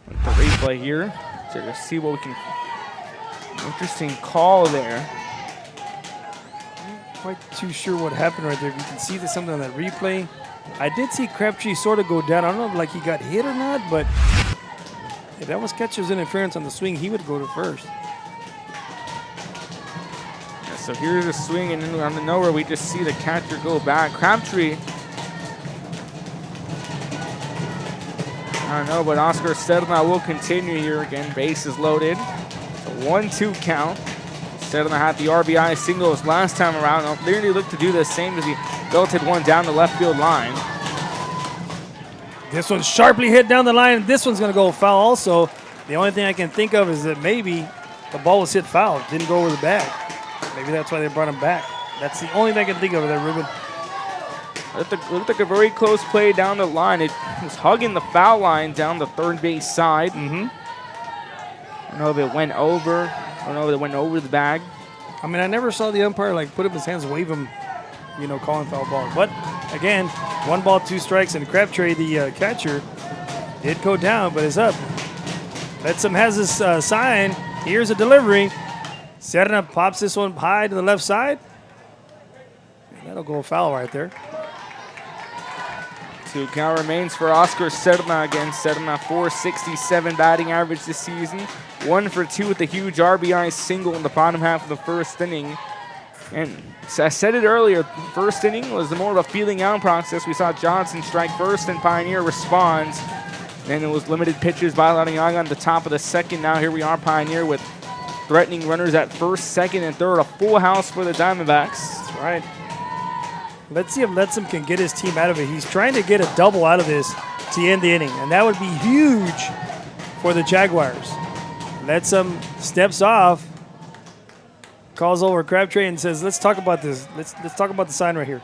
The replay here to see what we can. Interesting call there. Not quite too sure what happened right there. You can see there's something on that replay. I did see Crabtree sort of go down. I don't know if like he got hit or not, but if that was catcher's interference on the swing, he would go to first. So here's a swing, and then on the nowhere, we just see the catcher go back. Crabtree, I don't know, but Oscar Sedna will continue here again. Base is loaded. It's a 1-2 count. Sedna had the RBI singles last time around. Clearly looked to do the same as he belted one down the left field line. This one's sharply hit down the line. This one's going to go foul also. The only thing I can think of is that maybe the ball was hit foul. Didn't go over the bag. Maybe that's why they brought him back. That's the only thing I can think of there, Ruben. Looked like a very close play down the line. It was hugging the foul line down the third base side. I don't know if it went over. I don't know if it went over the bag. I mean, I never saw the umpire like put up his hands, wave him, calling foul ball. But again, 1 ball, 2 strikes, and Crabtree, the catcher, did go down, but is up. Betsom has his sign. Here's a delivery. Serna pops this one high to the left side. And that'll go foul right there. 2 count remains for Oscar Serna again. Serna 467 batting average this season. 1 for 2 with a huge RBI single in the bottom half of the first inning. And I said it earlier, first inning was more of a feeling out process. We saw Johnson strike first and Pioneer responds. Then it was limited pitches by Laniaga on the top of the second. Now here we are, Pioneer with threatening runners at first, second, and third. A full house for the Diamondbacks. That's right. Let's see if Letsom can get his team out of it. He's trying to get a double out of this to end the inning, and that would be huge for the Jaguars. Letsom steps off, calls over Crabtree and says, let's talk about this. Let's talk about the sign right here.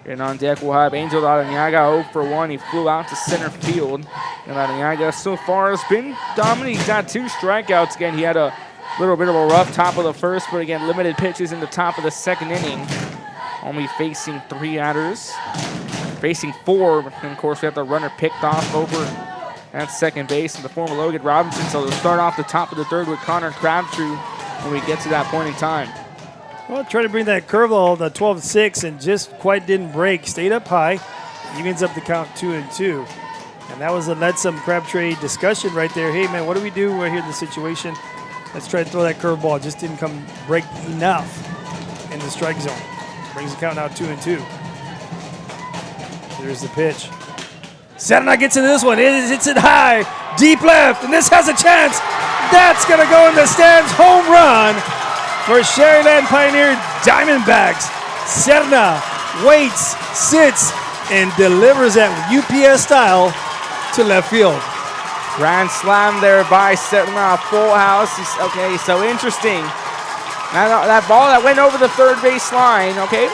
And on deck, we'll have Angel Laniaga 0 for 1. He flew out to center field. And Laniaga so far has been dominant. He's got 2 strikeouts. Again, he had a little bit of a rough top of the first, but again, limited pitches in the top of the second inning. Only facing 3 batters. Facing 4, but of course we have the runner picked off over at second base in the form of Logan Robinson. So they'll start off the top of the third with Connor Crabtree when we get to that point in time. Well, try to bring that curveball, the 12-6, and just quite didn't break. Stayed up high. Evens up the count 2-2. And that was a Letsom Crabtree discussion right there. Hey, man, what do we do right here in this situation? Let's try to throw that curveball. Just didn't break enough in the strike zone. Brings the count now 2-2. Here's the pitch. Sedna gets into this one. It hits it high, deep left, and this has a chance. That's going to go in the stands. Home run for Sharyland Pioneer Diamondbacks. Serna waits, sits, and delivers that UPS style to left field. Grand slam there by Sharyland, full house. Okay, so interesting. That ball that went over the third base line, okay.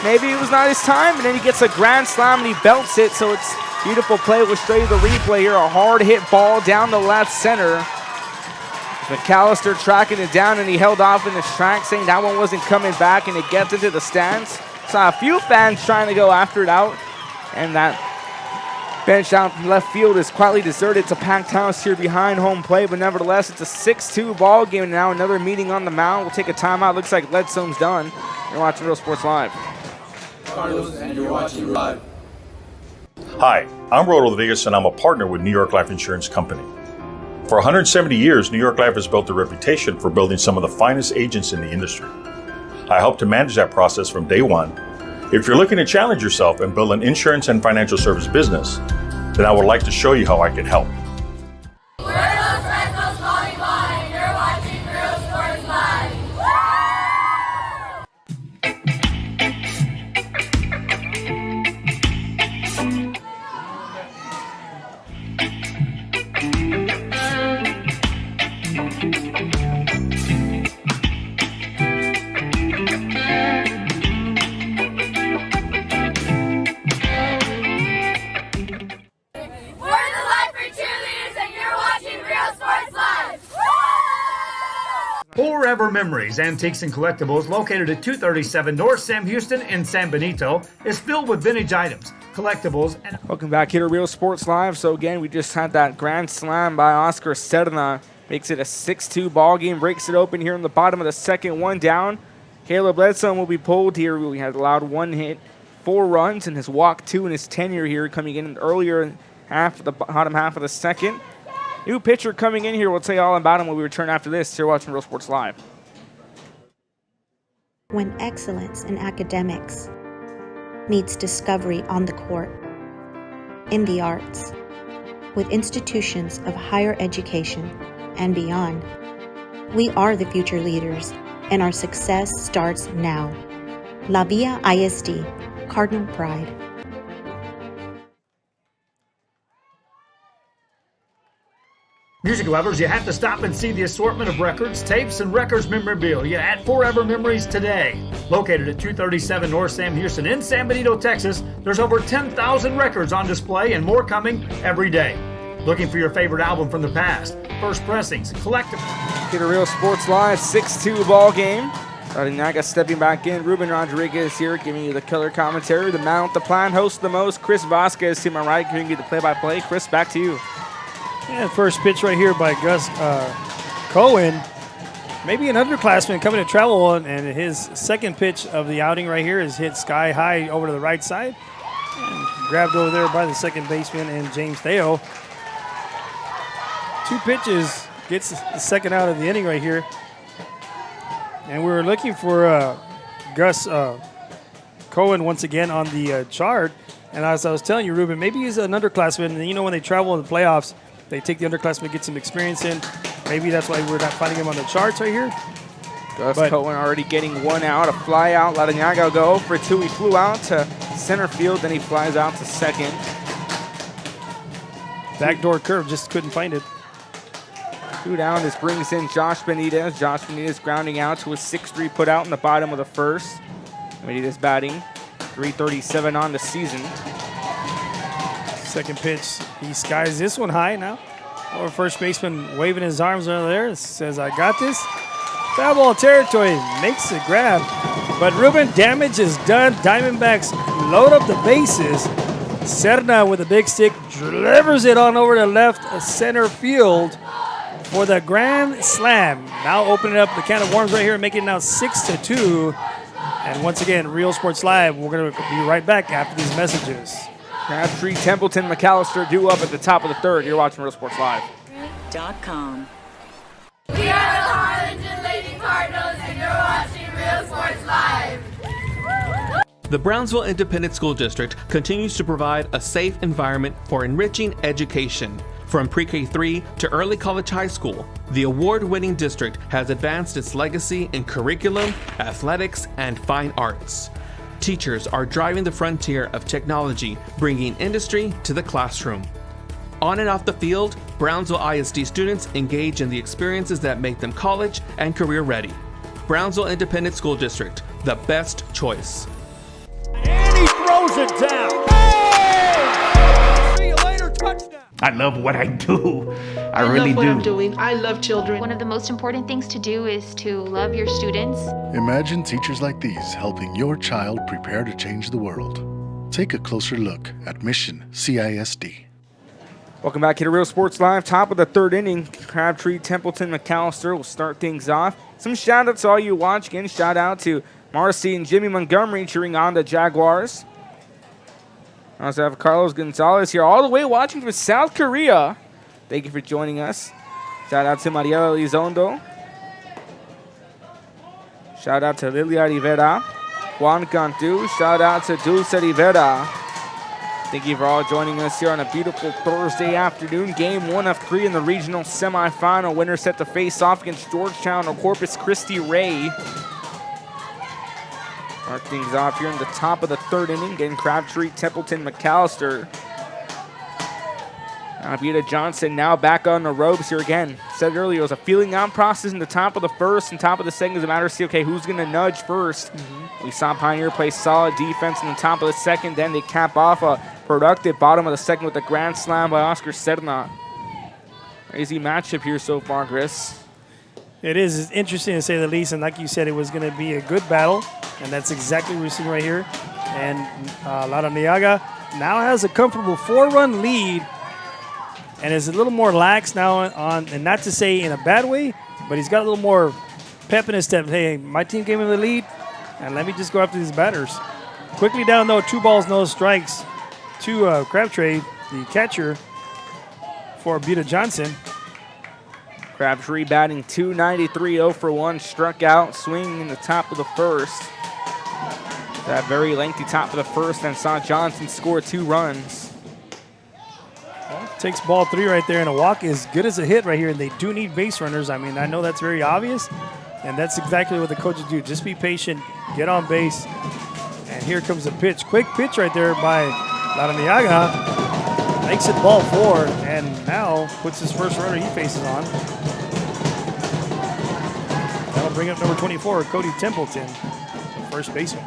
Maybe it was not his time, and then he gets a grand slam and he belts it, so it's beautiful play. We'll show you the replay here. A hard hit ball down the left center. McAllister tracking it down, and he held off in his track, saying that one wasn't coming back, and it gets into the stands. Saw a few fans trying to go after it out, and that bench out in left field is quietly deserted. It's a packed house here behind home plate, but nevertheless, it's a 6-2 ball game now. Another meeting on the mound. We'll take a timeout. Looks like Ledsome's done. You're watching Real Sports Live. Carlos, and you're watching Live. Hi, I'm Rodo Rodriguez, and I'm a partner with New York Life Insurance Company. For 170 years, New York Life has built a reputation for building some of the finest agents in the industry. I help to manage that process from day one. If you're looking to challenge yourself and build an insurance and financial service business, then I would like to show you how I can help. We're Los Fresnos Volleyball, and you're watching Real Sports Live. Forever Memories, Antiques and Collectibles, located at 237 North Sam Houston in San Benito, is filled with vintage items, collectibles, and... Welcome back here to Real Sports Live. So again, we just had that grand slam by Oscar Sharyland. Makes it a 6-2 ball game, breaks it open here in the bottom of the second, one down. Caleb Ledson will be pulled here. We had allowed 1 hit, 4 runs, and has walked 2 in his tenure here, coming in earlier half of the bottom half of the second. New pitcher coming in here. We'll tell you all about him when we return after this. You're watching Real Sports Live. When excellence in academics meets discovery on the court, in the arts, with institutions of higher education and beyond, we are the future leaders, and our success starts now. La Villa ISD, Cardinal Pride. Music lovers, you have to stop and see the assortment of records, tapes, and records memorabilia at Forever Memories today. Located at 237 North Sam Houston in San Benito, Texas, there's over 10,000 records on display and more coming every day. Looking for your favorite album from the past, first pressings, collectibles. Get a Real Sports Live 6-2 ball game. Naga stepping back in. Ruben Rodriguez here giving you the color commentary. The mount, the plan, host the most. Chris Vasquez to my right giving you the play-by-play. Chris, back to you. And first pitch right here by Gus Cohen. Maybe an underclassman coming to travel, and his second pitch of the outing right here is hit sky high over to the right side. And grabbed over there by the second baseman and James Theo. 2 pitches, gets the second out of the inning right here. And we were looking for Gus Cohen once again on the chart. And as I was telling you, Ruben, maybe he's an underclassman. And you know, when they travel in the playoffs, they take the underclassmen, get some experience in. Maybe that's why we're not finding him on the charts right here. Gus Cohen already getting 1 out, a fly out. Ladanaga go for 2. He flew out to center field, then he flies out to second. Backdoor curve, just couldn't find it. 2 down, this brings in Josh Benitez. Josh Benitez grounding out to a 6-3 put out in the bottom of the first. Benitez batting, 337 on the season. Second pitch, he skies this one high now. Our first baseman waving his arms over there, says, I got this. Foul ball territory, makes the grab. But Ruben, damage is done. Diamondbacks load up the bases. Serna with a big stick delivers it on over to left center field for the grand slam. Now opening up the can of worms right here, making it now 6-2. And once again, Real Sports Live, we're going to be right back after these messages. Crabtree, Templeton, McAllister due up at the top of the third. You're watching Real Sports Live. .com. We are the Harlingen Lady Cardinals, and you're watching Real Sports Live. The Brownsville Independent School District continues to provide a safe environment for enriching education. From pre-K3 to early college high school, the award-winning district has advanced its legacy in curriculum, athletics, and fine arts. Teachers are driving the frontier of technology, bringing industry to the classroom. On and off the field, Brownsville ISD students engage in the experiences that make them college and career ready. Brownsville Independent School District, the best choice. And he throws it down. Hey! See you later, touchdown. I love what I do. I really love what do. I'm doing. I love children. One of the most important things to do is to love your students. Imagine teachers like these helping your child prepare to change the world. Take a closer look at Mission CISD. Welcome back to the Real Sports Live. Top of the third inning, Crabtree, Templeton, McAllister will start things off. Some shout-outs to all you watch. Again, shout-out to Marcy and Jimmy Montgomery cheering on the Jaguars. I also have Carlos Gonzalez here all the way watching from South Korea. Thank you for joining us. Shout-out to Mariela Elizondo. Shout-out to Lilia Rivera. Juan Cantu. Shout-out to Dulce Rivera. Thank you for all joining us here on a beautiful Thursday afternoon. Game 1 of 3 in the regional semifinal. Winner set to face off against Georgetown or Corpus Christi Ray. Start things off here in the top of the third inning. Getting Crabtree, Templeton, McAllister. Buda Johnson now back on the ropes here again. Said earlier, it was a feeling out process in the top of the first and top of the second. It's a matter of see, okay, who's going to nudge first. We saw Pioneer play solid defense in the top of the second. Then they cap off a productive bottom of the second with a grand slam by Oscar Serna. Crazy matchup here so far, Chris. It is. It's interesting to say the least, and like you said, it was going to be a good battle, and that's exactly what we're seeing right here. And Laraniaga now has a comfortable 4-run lead, and is a little more lax now on, and not to say in a bad way, but he's got a little more pep in his step. Hey, my team gave me the lead, and let me just go after these batters. Quickly down, though, 2 balls, no strikes to Crabtree, the catcher for Buda Johnson. Crabtree batting .293, 0 for 1, struck out, swinging in the top of the first. That very lengthy top of the first, and saw Johnson score 2 runs. Takes ball 3 right there, and a walk is good as a hit right here, and they do need base runners. I mean, I know that's very obvious, and that's exactly what the coaches do. Just be patient, get on base, and here comes a pitch. Quick pitch right there by Laraniaga. Makes it ball 4, and now puts his first runner he faces on. That'll bring up number 24, Cody Templeton, the first baseman.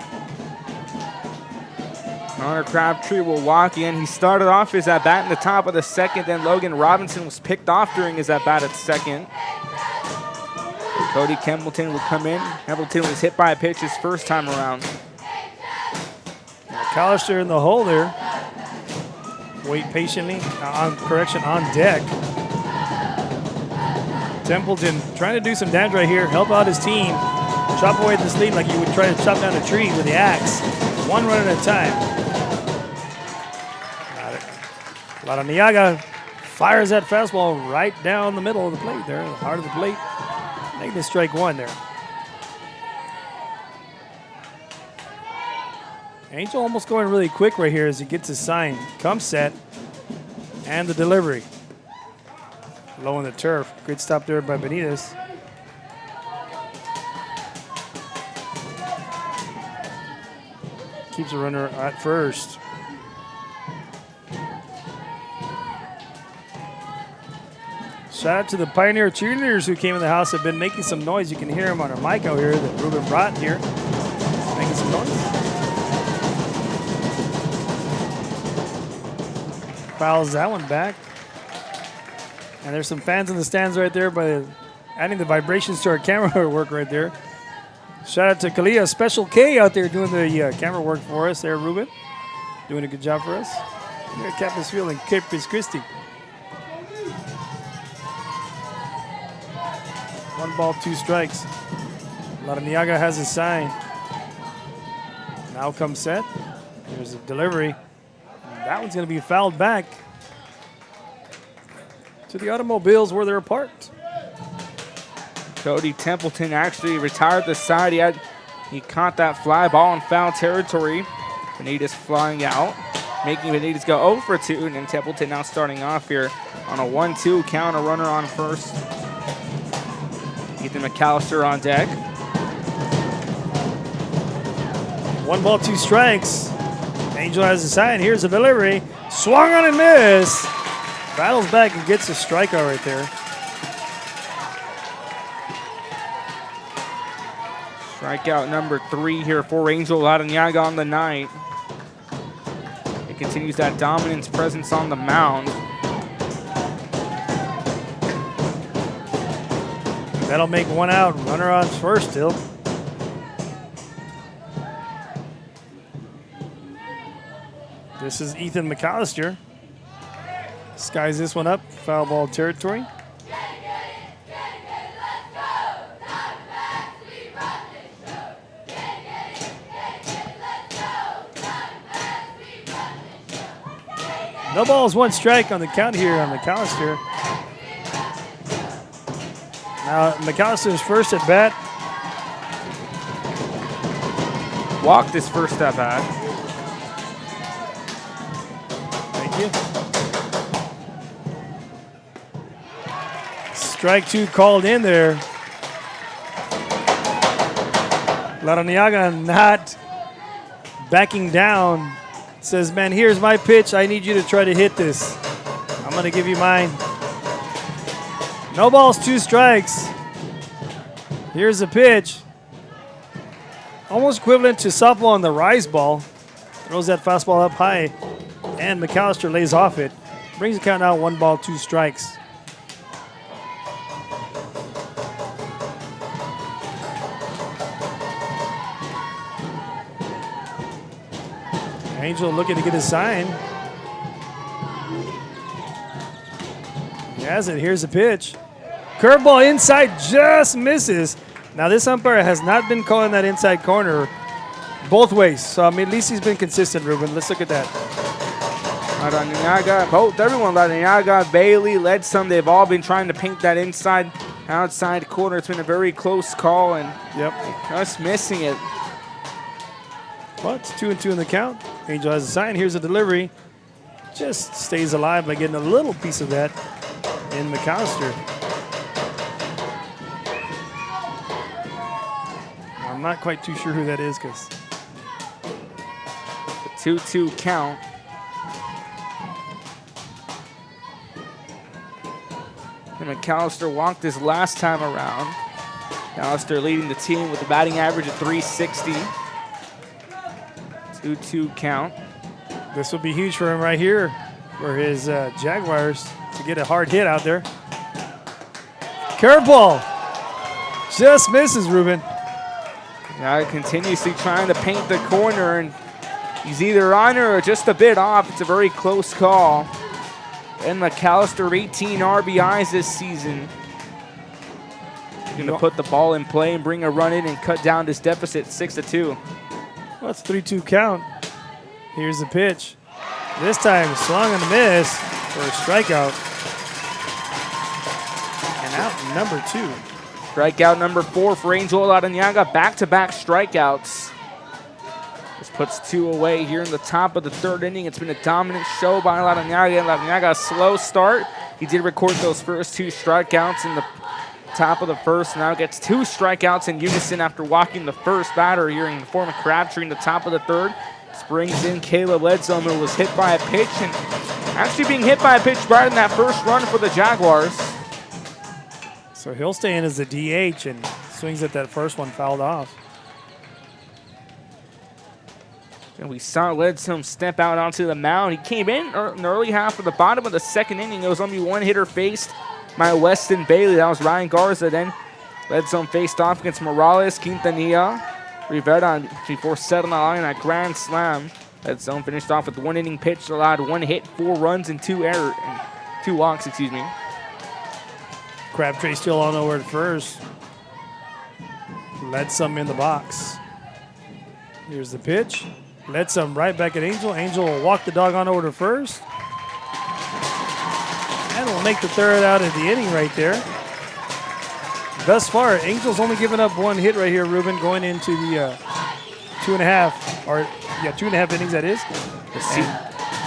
Connor Crabtree will walk in. He started off his at-bat in the top of the second. Then Logan Robinson was picked off during his at-bat at second. Cody Templeton will come in. Templeton was hit by a pitch his first time around. McAllister in the hole there. Wait patiently. On deck. Templeton trying to do some damage right here. Help out his team. Chop away this lead like you would try to chop down a tree with the axe. 1 run at a time. Laraniaga fires that fastball right down the middle of the plate there, the heart of the plate. Making it strike 1 there. Angel almost going really quick right here as he gets his sign. Comes set, and the delivery. Low on the turf. Good stop there by Benitez. Keeps a runner at first. Shout out to the Pioneer cheerleaders who came in the house, have been making some noise. You can hear them on our mic out here that Ruben brought here. Making some noise. Fouls that one back. And there's some fans in the stands right there by adding the vibrations to our camera work right there. Shout out to Kalia, Special K out there doing the camera work for us there, Ruben. Doing a good job for us. Here at Campus Field in Corpus Christi. 1 ball, 2 strikes. Laraniaga has his sign. Now comes set. There's a delivery. That one's going to be fouled back to the Automobiles where they're apart. Cody Templeton actually retired the side. He caught that fly ball in foul territory. Benitez flying out, making Benitez go 0 for 2. And then Templeton now starting off here on a 1-2 count, a runner on first. Ethan McAllister on deck. 1 ball, 2 strikes. Angel has a sign. Here's a delivery. Swung on and missed. Battles back and gets a strikeout right there. Strikeout number 3 here for Angel Larrañaga on the night. It continues that dominance presence on the mound. That'll make 1 out. Runner on first still. This is Ethan McAllister. Skies this one up. Foul ball territory. No balls, 1 strike on the count here on McAllister. Now McAllister's first at bat. Walked his first at bat. Thank you. Strike 2 called in there. Larrañaga not backing down. Says, man, here's my pitch. I need you to try to hit this. I'm going to give you mine. No balls, 2 strikes. Here's the pitch. Almost equivalent to softball on the rise ball. Throws that fastball up high. And McAllister lays off it. Brings the count out 1 ball, 2 strikes. Angel looking to get a sign. He has it. Here's the pitch. Curveball inside, just misses. Now this umpire has not been calling that inside corner both ways. So I mean, at least he's been consistent, Ruben. Let's look at that. Larrañaga, everyone, Larrañaga, Bailey, Ledsom, they've all been trying to paint that inside, outside corner. It's been a very close call, and just missing it. Well, it's 2-2 in the count. Angel has a sign. Here's a delivery. Just stays alive by getting a little piece of that in McAllister. I'm not quite too sure who that is because the 2-2 count. And McAllister walked his last time around. McAllister leading the team with a batting average of .360. 2-2 count. This will be huge for him right here for his Jaguars to get a hard hit out there. Curveball. Just misses, Ruben. Now continuously trying to paint the corner, and he's either on or just a bit off. It's a very close call. And McAllister, 18 RBIs this season. He's going to put the ball in play and bring a run in and cut down this deficit 6-2. Well, it's 3-2 count. Here's the pitch. This time swung and a miss for a strikeout. And out number 2. Strikeout number 4 for Angel Larrañaga. Back-to-back strikeouts. This puts 2 away here in the top of the 3rd inning. It's been a dominant show by Larrañaga. Larrañaga, a slow start. He did record those first 2 strikeouts in the top of the 1st. Now gets 2 strikeouts in unison after walking the first batter here in the form of Crabtree in the top of the 3rd. Brings in Caleb Ledsom, who was hit by a pitch, and actually being hit by a pitch right in that first run for the Jaguars. So he'll stay in as the DH and swings at that first one, fouled off. And we saw Ledsom step out onto the mound. He came in the early half of the bottom of the 2nd inning. It was only 1 hitter faced by Weston Bailey. That was Ryan Garza. Then Ledsom faced off against Morales, Quintanilla, Rivera before settling the line at grand slam. Ledsom finished off with 1 inning pitch, allowed 1 hit, 4 runs, and 2 walks, excuse me. Crabtree still on over at first. Ledsom in the box. Here's the pitch. Ledsom right back at Angel. Angel will walk the dog on over to first. And will make the 3rd out of the inning right there. Thus far, Angel's only given up 1 hit right here, Ruben, going into the 2.5 innings, that is.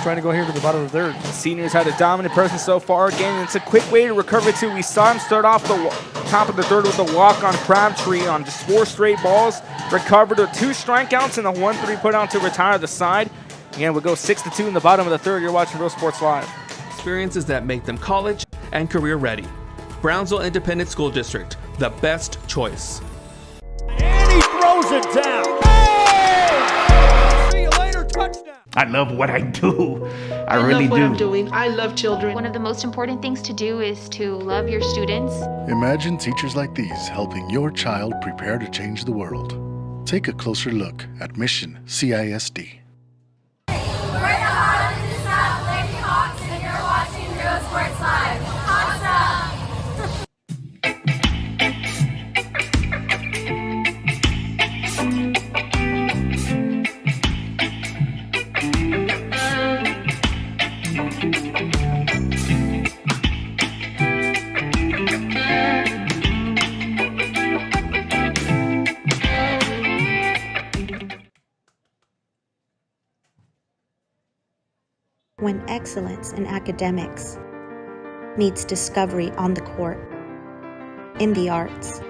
Trying to go here to the bottom of the 3rd. The seniors had a dominant presence so far. Again, it's a quick way to recover too. We saw him start off the top of the 3rd with a walk on Crabtree on just 4 straight balls. Recovered with 2 strikeouts and a 1-3 put out to retire the side. Again, we'll go 6-2 in the bottom of the 3rd. You're watching Real Sports Live. experiences that make them college and career ready. Brownsville Independent School District, the best choice. And he throws it down. Hey! See you later, touchdown. I love what I do. I love really what do. I'm doing. I love children. One of the most important things to do is to love your students. Imagine teachers like these helping your child prepare to change the world. Take a closer look at Mission CISD. We're the Harlingen South Lady Hawks, and you're watching Real Sports Live. When excellence in academics meets discovery on the court, in the arts,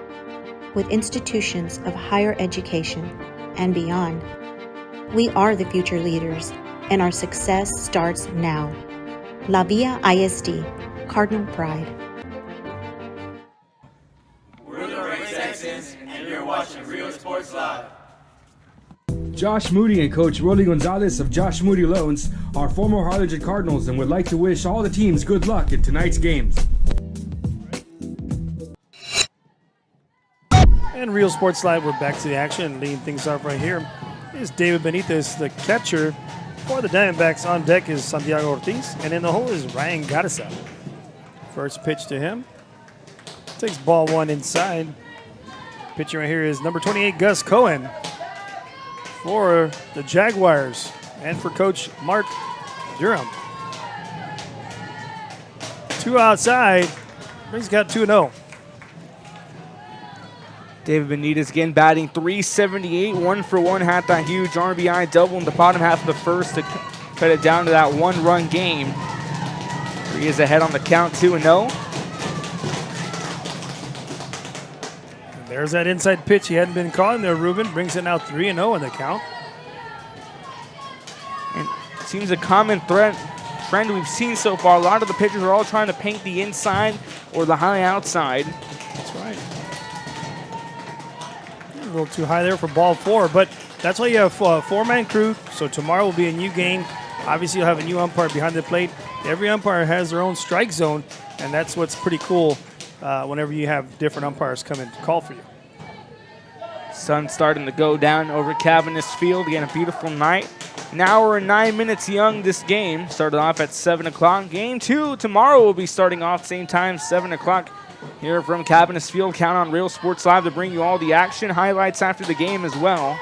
with institutions of higher education and beyond, we are the future leaders, and our success starts now. La Villa ISD, Cardinal Pride. We're the Red Texans, and you're watching Real Sports Live. Josh Moody and Coach Rolly Gonzalez of Josh Moody Loans are former Harlingen Cardinals and would like to wish all the teams good luck in tonight's games. And Real Sports Live, we're back to the action. Leading things off right here is David Benitez, the catcher for the Diamondbacks. On deck is Santiago Ortiz, and in the hole is Ryan Garza. First pitch to him. Takes ball one inside. Pitching right here is number 28, Gus Cohen, for the Jaguars and for Coach Mark Durham. Two outside. He's got 2-0. David Benitez again batting .378, 1-for-1, had that huge RBI double in the bottom half of the first to cut it down to that one-run game. He is ahead on the count, 2-0. There's that inside pitch he hadn't been calling there, Ruben. Brings it now 3-0 in the count. And it seems a common trend we've seen so far. A lot of the pitchers are all trying to paint the inside or the high outside. That's right. A little too high there for ball four, but that's why you have a four-man crew. So tomorrow will be a new game. Obviously, you'll have a new umpire behind the plate. Every umpire has their own strike zone, and that's what's pretty cool whenever you have different umpires come in to call for you. Sun starting to go down over Cavaniss Field. Again, a beautiful night. An hour and 9 minutes young this game. Started off at 7 o'clock. Game 2 tomorrow will be starting off same time, 7 o'clock. Here from Cavaniss Field. Count on Real Sports Live to bring you all the action, highlights after the game as well.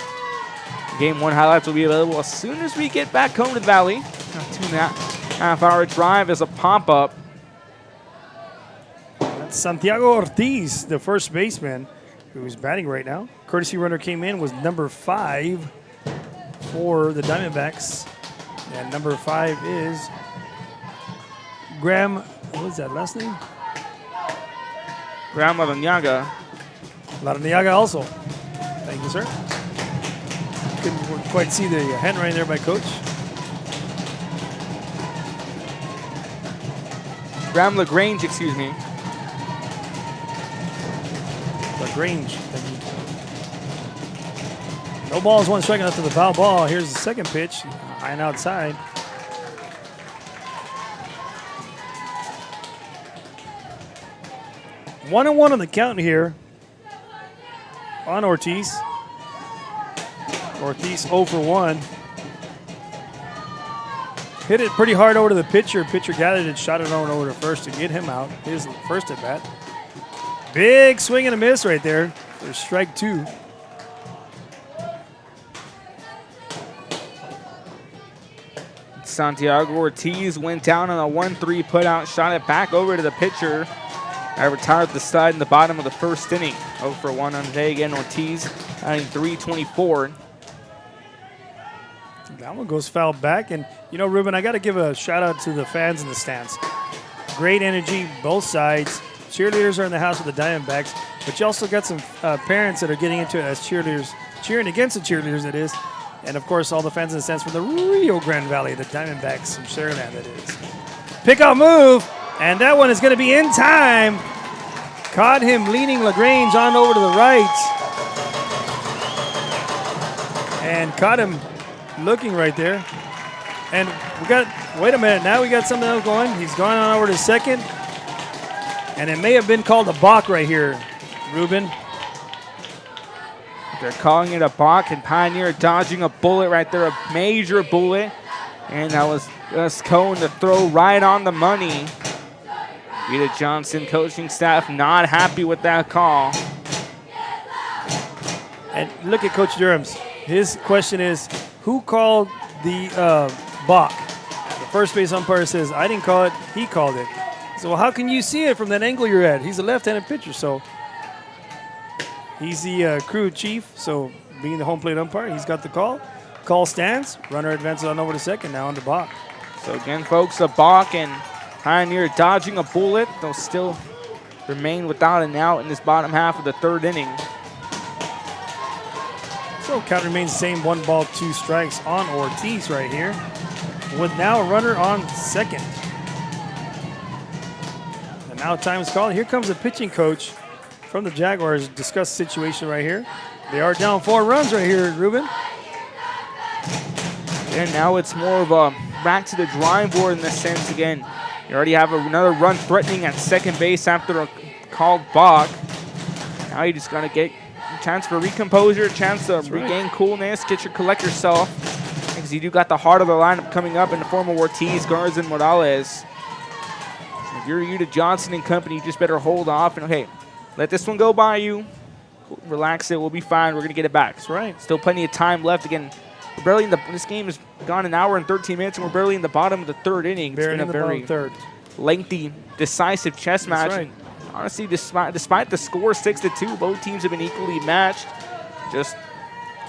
Game 1 highlights will be available as soon as we get back home to the Valley. 2.5-hour drive as a pop-up. That's Santiago Ortiz, the first baseman, who's batting right now. Courtesy runner came in, was number 5 for the Diamondbacks. And number 5 is Graham, what was that last name? Graham Laraniaga. Laraniaga also. Thank you, sir. Couldn't quite see the handwriting there by Coach. Graham LaGrange, excuse me. LaGrange, thank you. No balls, one strike out to the foul ball. Here's the second pitch, high and outside. One and one on the count here on Ortiz. Ortiz 0 for 1. Hit it pretty hard over to the pitcher. Pitcher gathered it, shot it on over to first to get him out. His first at bat. Big swing and a miss right there for strike 2. Santiago Ortiz went down on a 1-3 put-out, shot it back over to the pitcher. I retired the side in the bottom of the first inning. 0 for 1 on the day. Again, Ortiz batting .324. That one goes foul back. And, you know, Ruben, I got to give a shout-out to the fans in the stands. Great energy, both sides. Cheerleaders are in the house with the Diamondbacks, but you also got some parents that are getting into it as cheerleaders, cheering against the cheerleaders, that is. And, of course, all the fans in the stands from the Rio Grande Valley, the Diamondbacks from Sharyland, that is. Pickoff move, and that one is going to be in time. Caught him leaning LaGrange on over to the right. And caught him looking right there. And we got, wait a minute, now we got something else going. He's gone on over to second. And it may have been called a balk right here, Ruben. They're calling it a balk, and Pioneer dodging a bullet right there, a major bullet. And that was just Cohen to throw right on the money. Buda Johnson coaching staff not happy with that call. And look at Coach Durham's. His question is, who called the balk? The first base umpire says, I didn't call it, he called it. So well, how can you see it from that angle you're at? He's a left-handed pitcher, so he's the crew chief, so being the home plate umpire, he's got the call. Call stands, runner advances on over to second, now on the balk. So again, folks, a balk and Pioneer dodging a bullet. They'll still remain without an out in this bottom half of the third inning. So count remains the same, 1 ball, 2 strikes on Ortiz right here, with now a runner on second. And now time is called. Here comes the pitching coach from the Jaguars to discuss the situation right here. They are down 4 runs right here, Ruben. And now it's more of a back to the drawing board in this sense again. You already have another run threatening at second base after a called balk. Now you just got to get a chance for recomposure, a chance to regain coolness, collect yourself. Because you do got the heart of the lineup coming up in the form of Ortiz, Garza, and Morales. So if you're Buda Johnson and company, you just better hold off and, okay, let this one go by you. Relax it. We'll be fine. We're going to get it back. That's right. Still plenty of time left. Again, we're barely in this game has gone an hour and 13 minutes, and we're barely in the bottom of the third inning. It's been a very lengthy, decisive chess match. Right. And honestly, despite the score 6-2, both teams have been equally matched. Just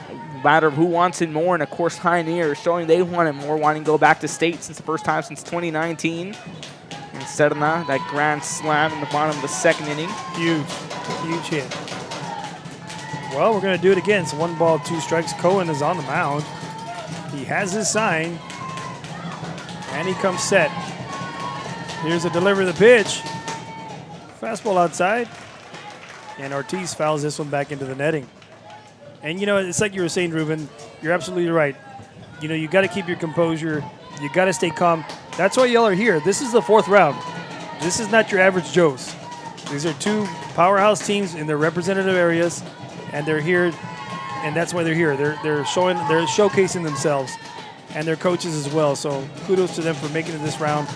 a matter of who wants it more, and of course, Pioneer showing they want it more, wanting to go back to state since the first time since 2019. Instead of that grand slam in the bottom of the second inning. Huge hit. Well, we're going to do it again. It's 1 ball, 2 strikes. Cohen is on the mound. He has his sign. And he comes set. Here's a delivery of the pitch. Fastball outside. And Ortiz fouls this one back into the netting. And, you know, it's like you were saying, Ruben. You're absolutely right. You know, you got to keep your composure. You got to stay calm. That's why y'all are here. This is the 4th round. This is not your average Joes. These are 2 powerhouse teams in their representative areas. And they're here, and that's why they're here. They're showcasing themselves, and their coaches as well. So kudos to them for making it this round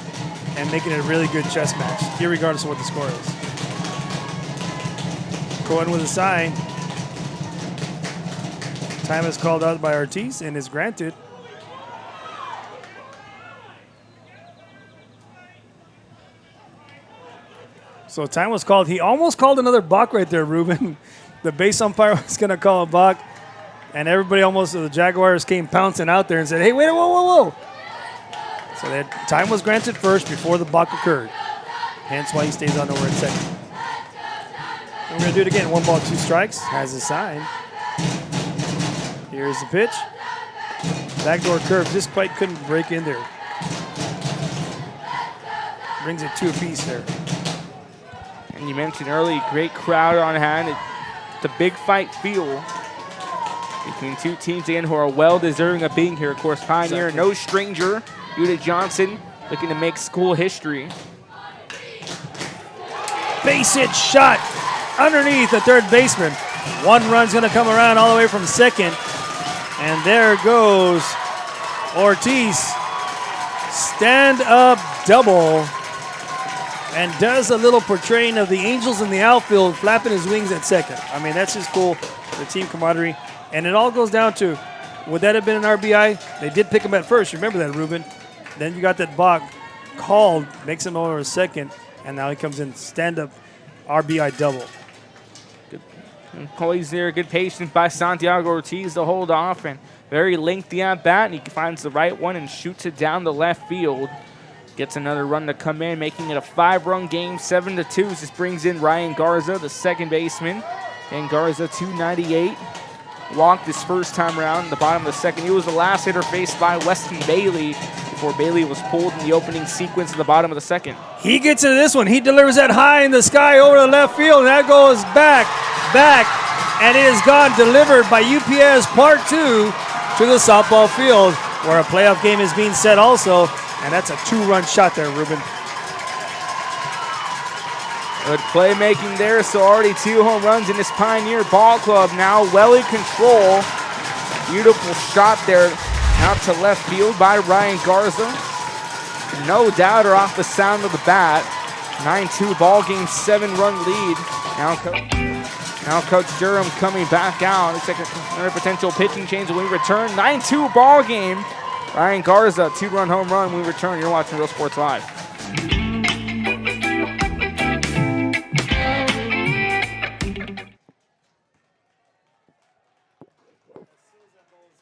and making it a really good chess match, irregardless of what the score is. Cohen with a sign. Time is called out by Ortiz and is granted. So time was called. He almost called another balk right there, Ruben. The base umpire was going to call a balk, and everybody almost, the Jaguars came pouncing out there and said, hey, wait, whoa. So that time was granted first before the balk occurred. Hence why he stays on over at second. And we're going to do it again. 1 ball, 2 strikes. Has a sign. Here's the pitch. Backdoor curve just quite couldn't break in there. Brings it 2 apiece there. And you mentioned early, great crowd on hand. It's a big fight feel between 2 teams again who are well deserving of being here. Of course, Pioneer, no stranger. Buda Johnson looking to make school history. Base hit shot underneath the third baseman. 1 run's going to come around all the way from second. And there goes Ortiz. Stand up double. And does a little portraying of the Angels in the outfield, flapping his wings at second. I mean, that's just cool, the team camaraderie. And it all goes down to, would that have been an RBI? They did pick him at first. Remember that, Ruben. Then you got that balk called, makes him over a second, and now he comes in stand-up RBI double. Good poise there, good patience by Santiago Ortiz to hold off, and very lengthy at bat, and he finds the right one and shoots it down the left field. Gets another run to come in, making it a 5-run game, 7-2. This brings in Ryan Garza, the second baseman. And Garza, 298. walked his first time around in the bottom of the second. He was the last hitter faced by Weston Bailey before Bailey was pulled in the opening sequence at the bottom of the second. He gets into this one. He delivers that high in the sky over the left field, and that goes back, and it is gone, delivered by UPS Part 2 to the softball field, where a playoff game is being set also, and that's a 2-run shot there, Ruben. Good playmaking there, so already 2 home runs in this Pioneer Ball Club. Now well in control. Beautiful shot there out to left field by Ryan Garza. No doubter off the sound of the bat. 9-2 ball game, 7-run lead. Now Coach Durham coming back out. Looks like another potential pitching change when we return. 9-2 ball game. Ryan Garza, 2-run home run when we return. You're watching Real Sports Live.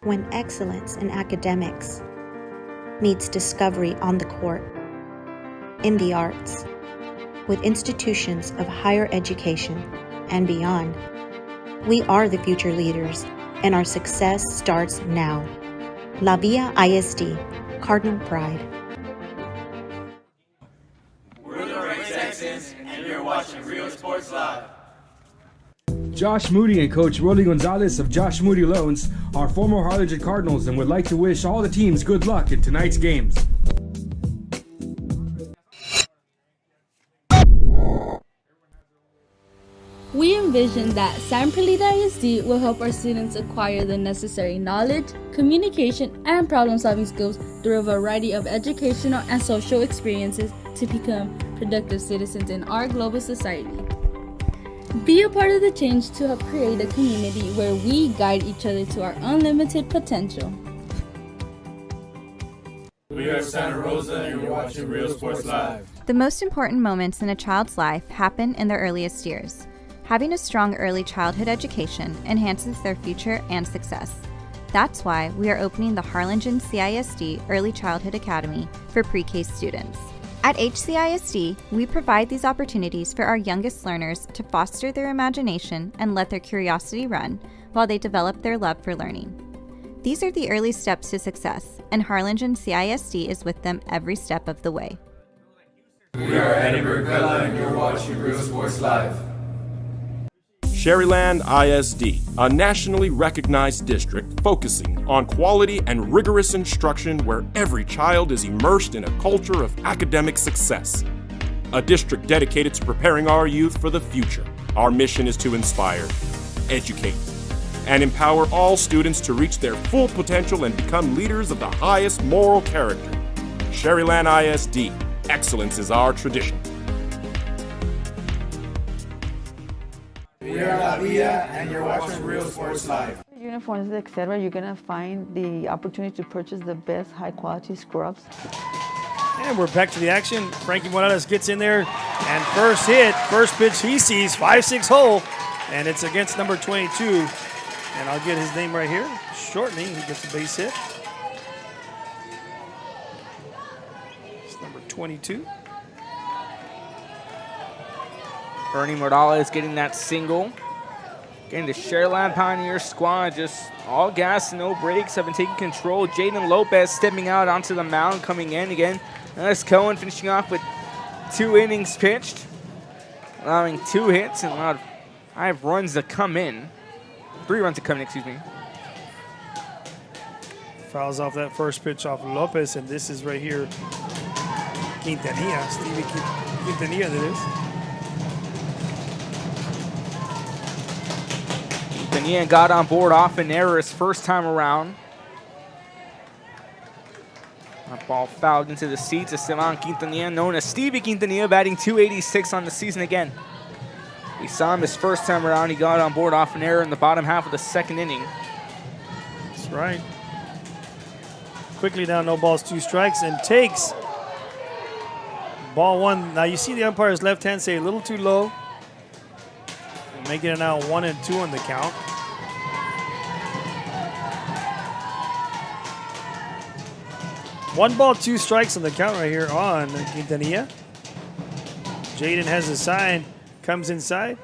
When excellence in academics meets discovery on the court, in the arts, with institutions of higher education and beyond, we are the future leaders, and our success starts now. La Villa ISD, Cardinal Pride. We're the Red Texans, and you're watching Real Sports Live. Josh Moody and Coach Rolly Gonzalez of Josh Moody Loans are former Harlingen Cardinals and would like to wish all the teams good luck in tonight's games. We envision that San Perlita ISD will help our students acquire the necessary knowledge, communication, and problem-solving skills through a variety of educational and social experiences to become productive citizens in our global society. Be a part of the change to help create a community where we guide each other to our unlimited potential. We are Santa Rosa, and you're watching Real Sports Live. The most important moments in a child's life happen in their earliest years. Having a strong early childhood education enhances their future and success. That's why we are opening the Harlingen CISD Early Childhood Academy for pre-K students. At HCISD, we provide these opportunities for our youngest learners to foster their imagination and let their curiosity run while they develop their love for learning. These are the early steps to success, and Harlingen CISD is with them every step of the way. We are Edinburgh Bella, and you're watching Real Sports Live. Sharyland ISD, a nationally recognized district focusing on quality and rigorous instruction where every child is immersed in a culture of academic success. A district dedicated to preparing our youth for the future. Our mission is to inspire, educate, and empower all students to reach their full potential and become leaders of the highest moral character. Sharyland ISD, excellence is our tradition. We are La Villa, and you're watching Real Sports Live. Uniforms, etc., you're going to find the opportunity to purchase the best high-quality scrubs. And we're back to the action. Frankie Morales gets in there, and first hit, first pitch he sees, 5-6 hole, and it's against number 22. And I'll get his name right here, Shortening. He gets a base hit. It's number 22. Bernie Morales getting that single. Getting the Sharyland Pioneer squad just all gas, no brakes, have been taking control. Jaden Lopez stepping out onto the mound, coming in again. That's Cohen finishing off with 2 innings pitched, allowing 2 hits and allowed 5 runs to come in. 3 runs to come in, excuse me. Fouls off that first pitch off Lopez, and this is right here, Quintanilla, Stevie Quintanilla that is. Quintanilla got on board off an error his first time around. That ball fouled into the seats of Esteban Quintanilla, known as Stevie Quintanilla, batting .286 on the season again. We saw him his first time around. He got on board off an error in the bottom half of the second inning. That's right. Quickly down, no balls, 2 strikes, and takes ball 1. Now you see the umpire's left hand say a little too low. Making it now 1-2 on the count. One ball, 2 strikes on the count right here on Quintanilla. Jaden has a sign, comes inside,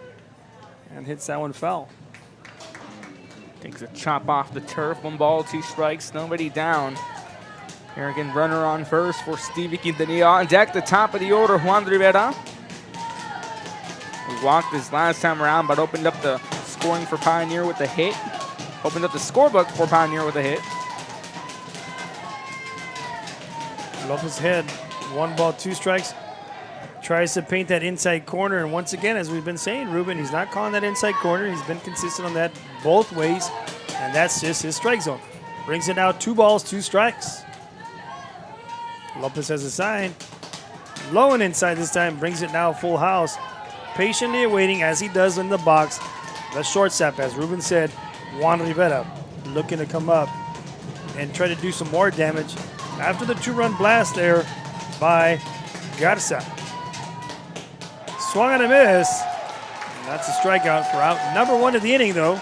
and hits that one foul. Takes a chop off the turf. 1 ball, 2 strikes, nobody down. Here again, runner on first for Stevie Quintanilla. On deck, the top of the order, Juan Rivera. He walked his last time around, but opened up the scoring for Pioneer with a hit. Opened up the scorebook for Pioneer with a hit. Lopez head, 1 ball, 2 strikes. Tries to paint that inside corner, and once again, as we've been saying, Ruben, he's not calling that inside corner. He's been consistent on that both ways, and that's just his strike zone. Brings it now 2 balls, 2 strikes. Lopez has a sign. Low and inside this time, brings it now full house. Patiently awaiting, as he does in the box, the shortstop, as Ruben said, Juan Rivera, looking to come up and try to do some more damage after the 2-run blast there by Garza. Swung and a miss. And that's a strikeout for out number 1 of the inning, though.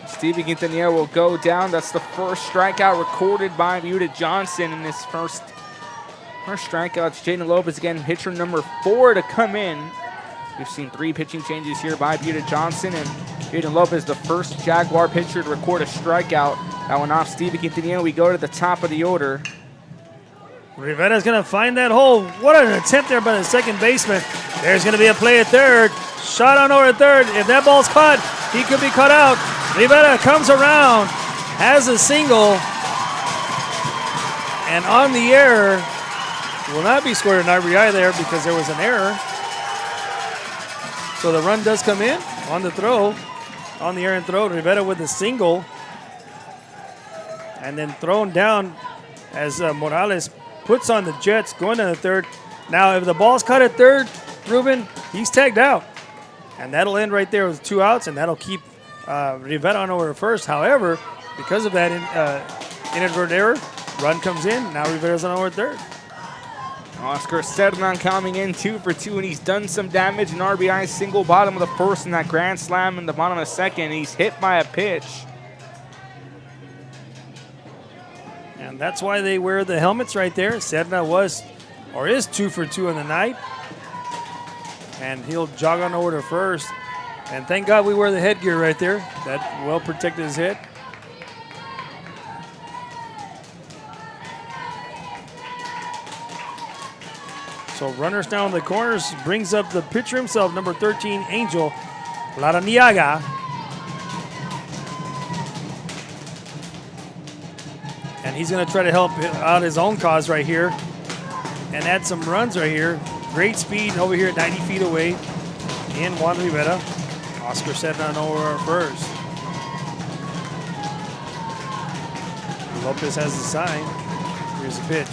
Stevie Quintanilla will go down. That's the first strikeout recorded by Buda Johnson in his first strikeout. It's Jaden Lopez again, pitcher number 4 to come in. We've seen 3 pitching changes here by Buda Johnson, and Jaden Lopez, the first Jaguar pitcher to record a strikeout. That went off Stevie Quintanilla. We go to the top of the order. Rivera's going to find that hole. What an attempt there by the second baseman. There's going to be a play at third. Shot on over at third. If that ball's caught, he could be caught out. Rivera comes around, has a single, and on the air, will not be scored an RBI there because there was an error. So the run does come in on the throw, on the air and throw. Rivera with a single, and then thrown down as Morales puts on the Jets, going to the third. Now, if the ball's caught at third, Ruben, he's tagged out. And that'll end right there with 2 outs, and that'll keep Rivera on over to first. However, because of that inadvertent error, run comes in. Now Rivera's on over at third. Oscar Sharyland coming in 2 for 2, and he's done some damage. An RBI single, bottom of the first, and that grand slam in the bottom of the second. He's hit by a pitch. And that's why they wear the helmets right there. Sharyland was, or is 2 for 2 in the night. And he'll jog on over to first. And thank God we wear the headgear right there. That well protected his head. So runners down in the corners, brings up the pitcher himself, number 13, Angel Laraniaga. And he's going to try to help out his own cause right here and add some runs right here. Great speed over here at 90 feet away in Juan Rivera. Oscar Sharyland over first. Lopez has the sign. Here's the pitch.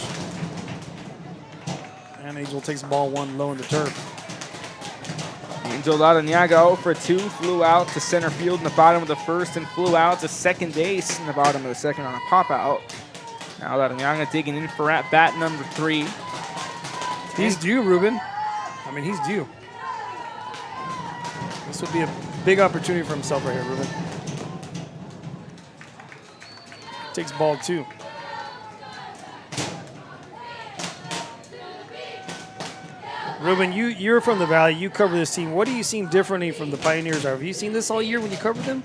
And Angel takes the ball 1 low in the turf. Angel Laraniaga 0 for 2, flew out to center field in the bottom of the first and flew out to second base in the bottom of the second on a pop out. Now Laraniaga digging in for at bat number 3. He's due, Ruben. I mean, he's due. This would be a big opportunity for himself right here, Ruben. Takes ball 2. Ruben, you're from the Valley. You cover this team. What do you see differently from the Pioneers? Have you seen this all year when you covered them?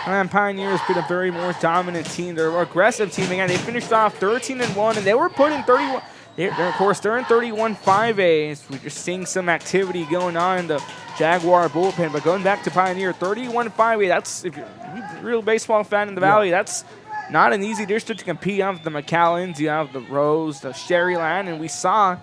Pioneers been a very more dominant team. They're an aggressive team. Again, they finished off 13-1, and they were put in 31. Of course, they're in 31-5A. So we're just seeing some activity going on in the Jaguar bullpen. But going back to Pioneer, 31-5A, that's, if you're a real baseball fan in the Valley, that's not an easy district to compete. You have the McAllens, you have the Rose, the Sharyland, and we saw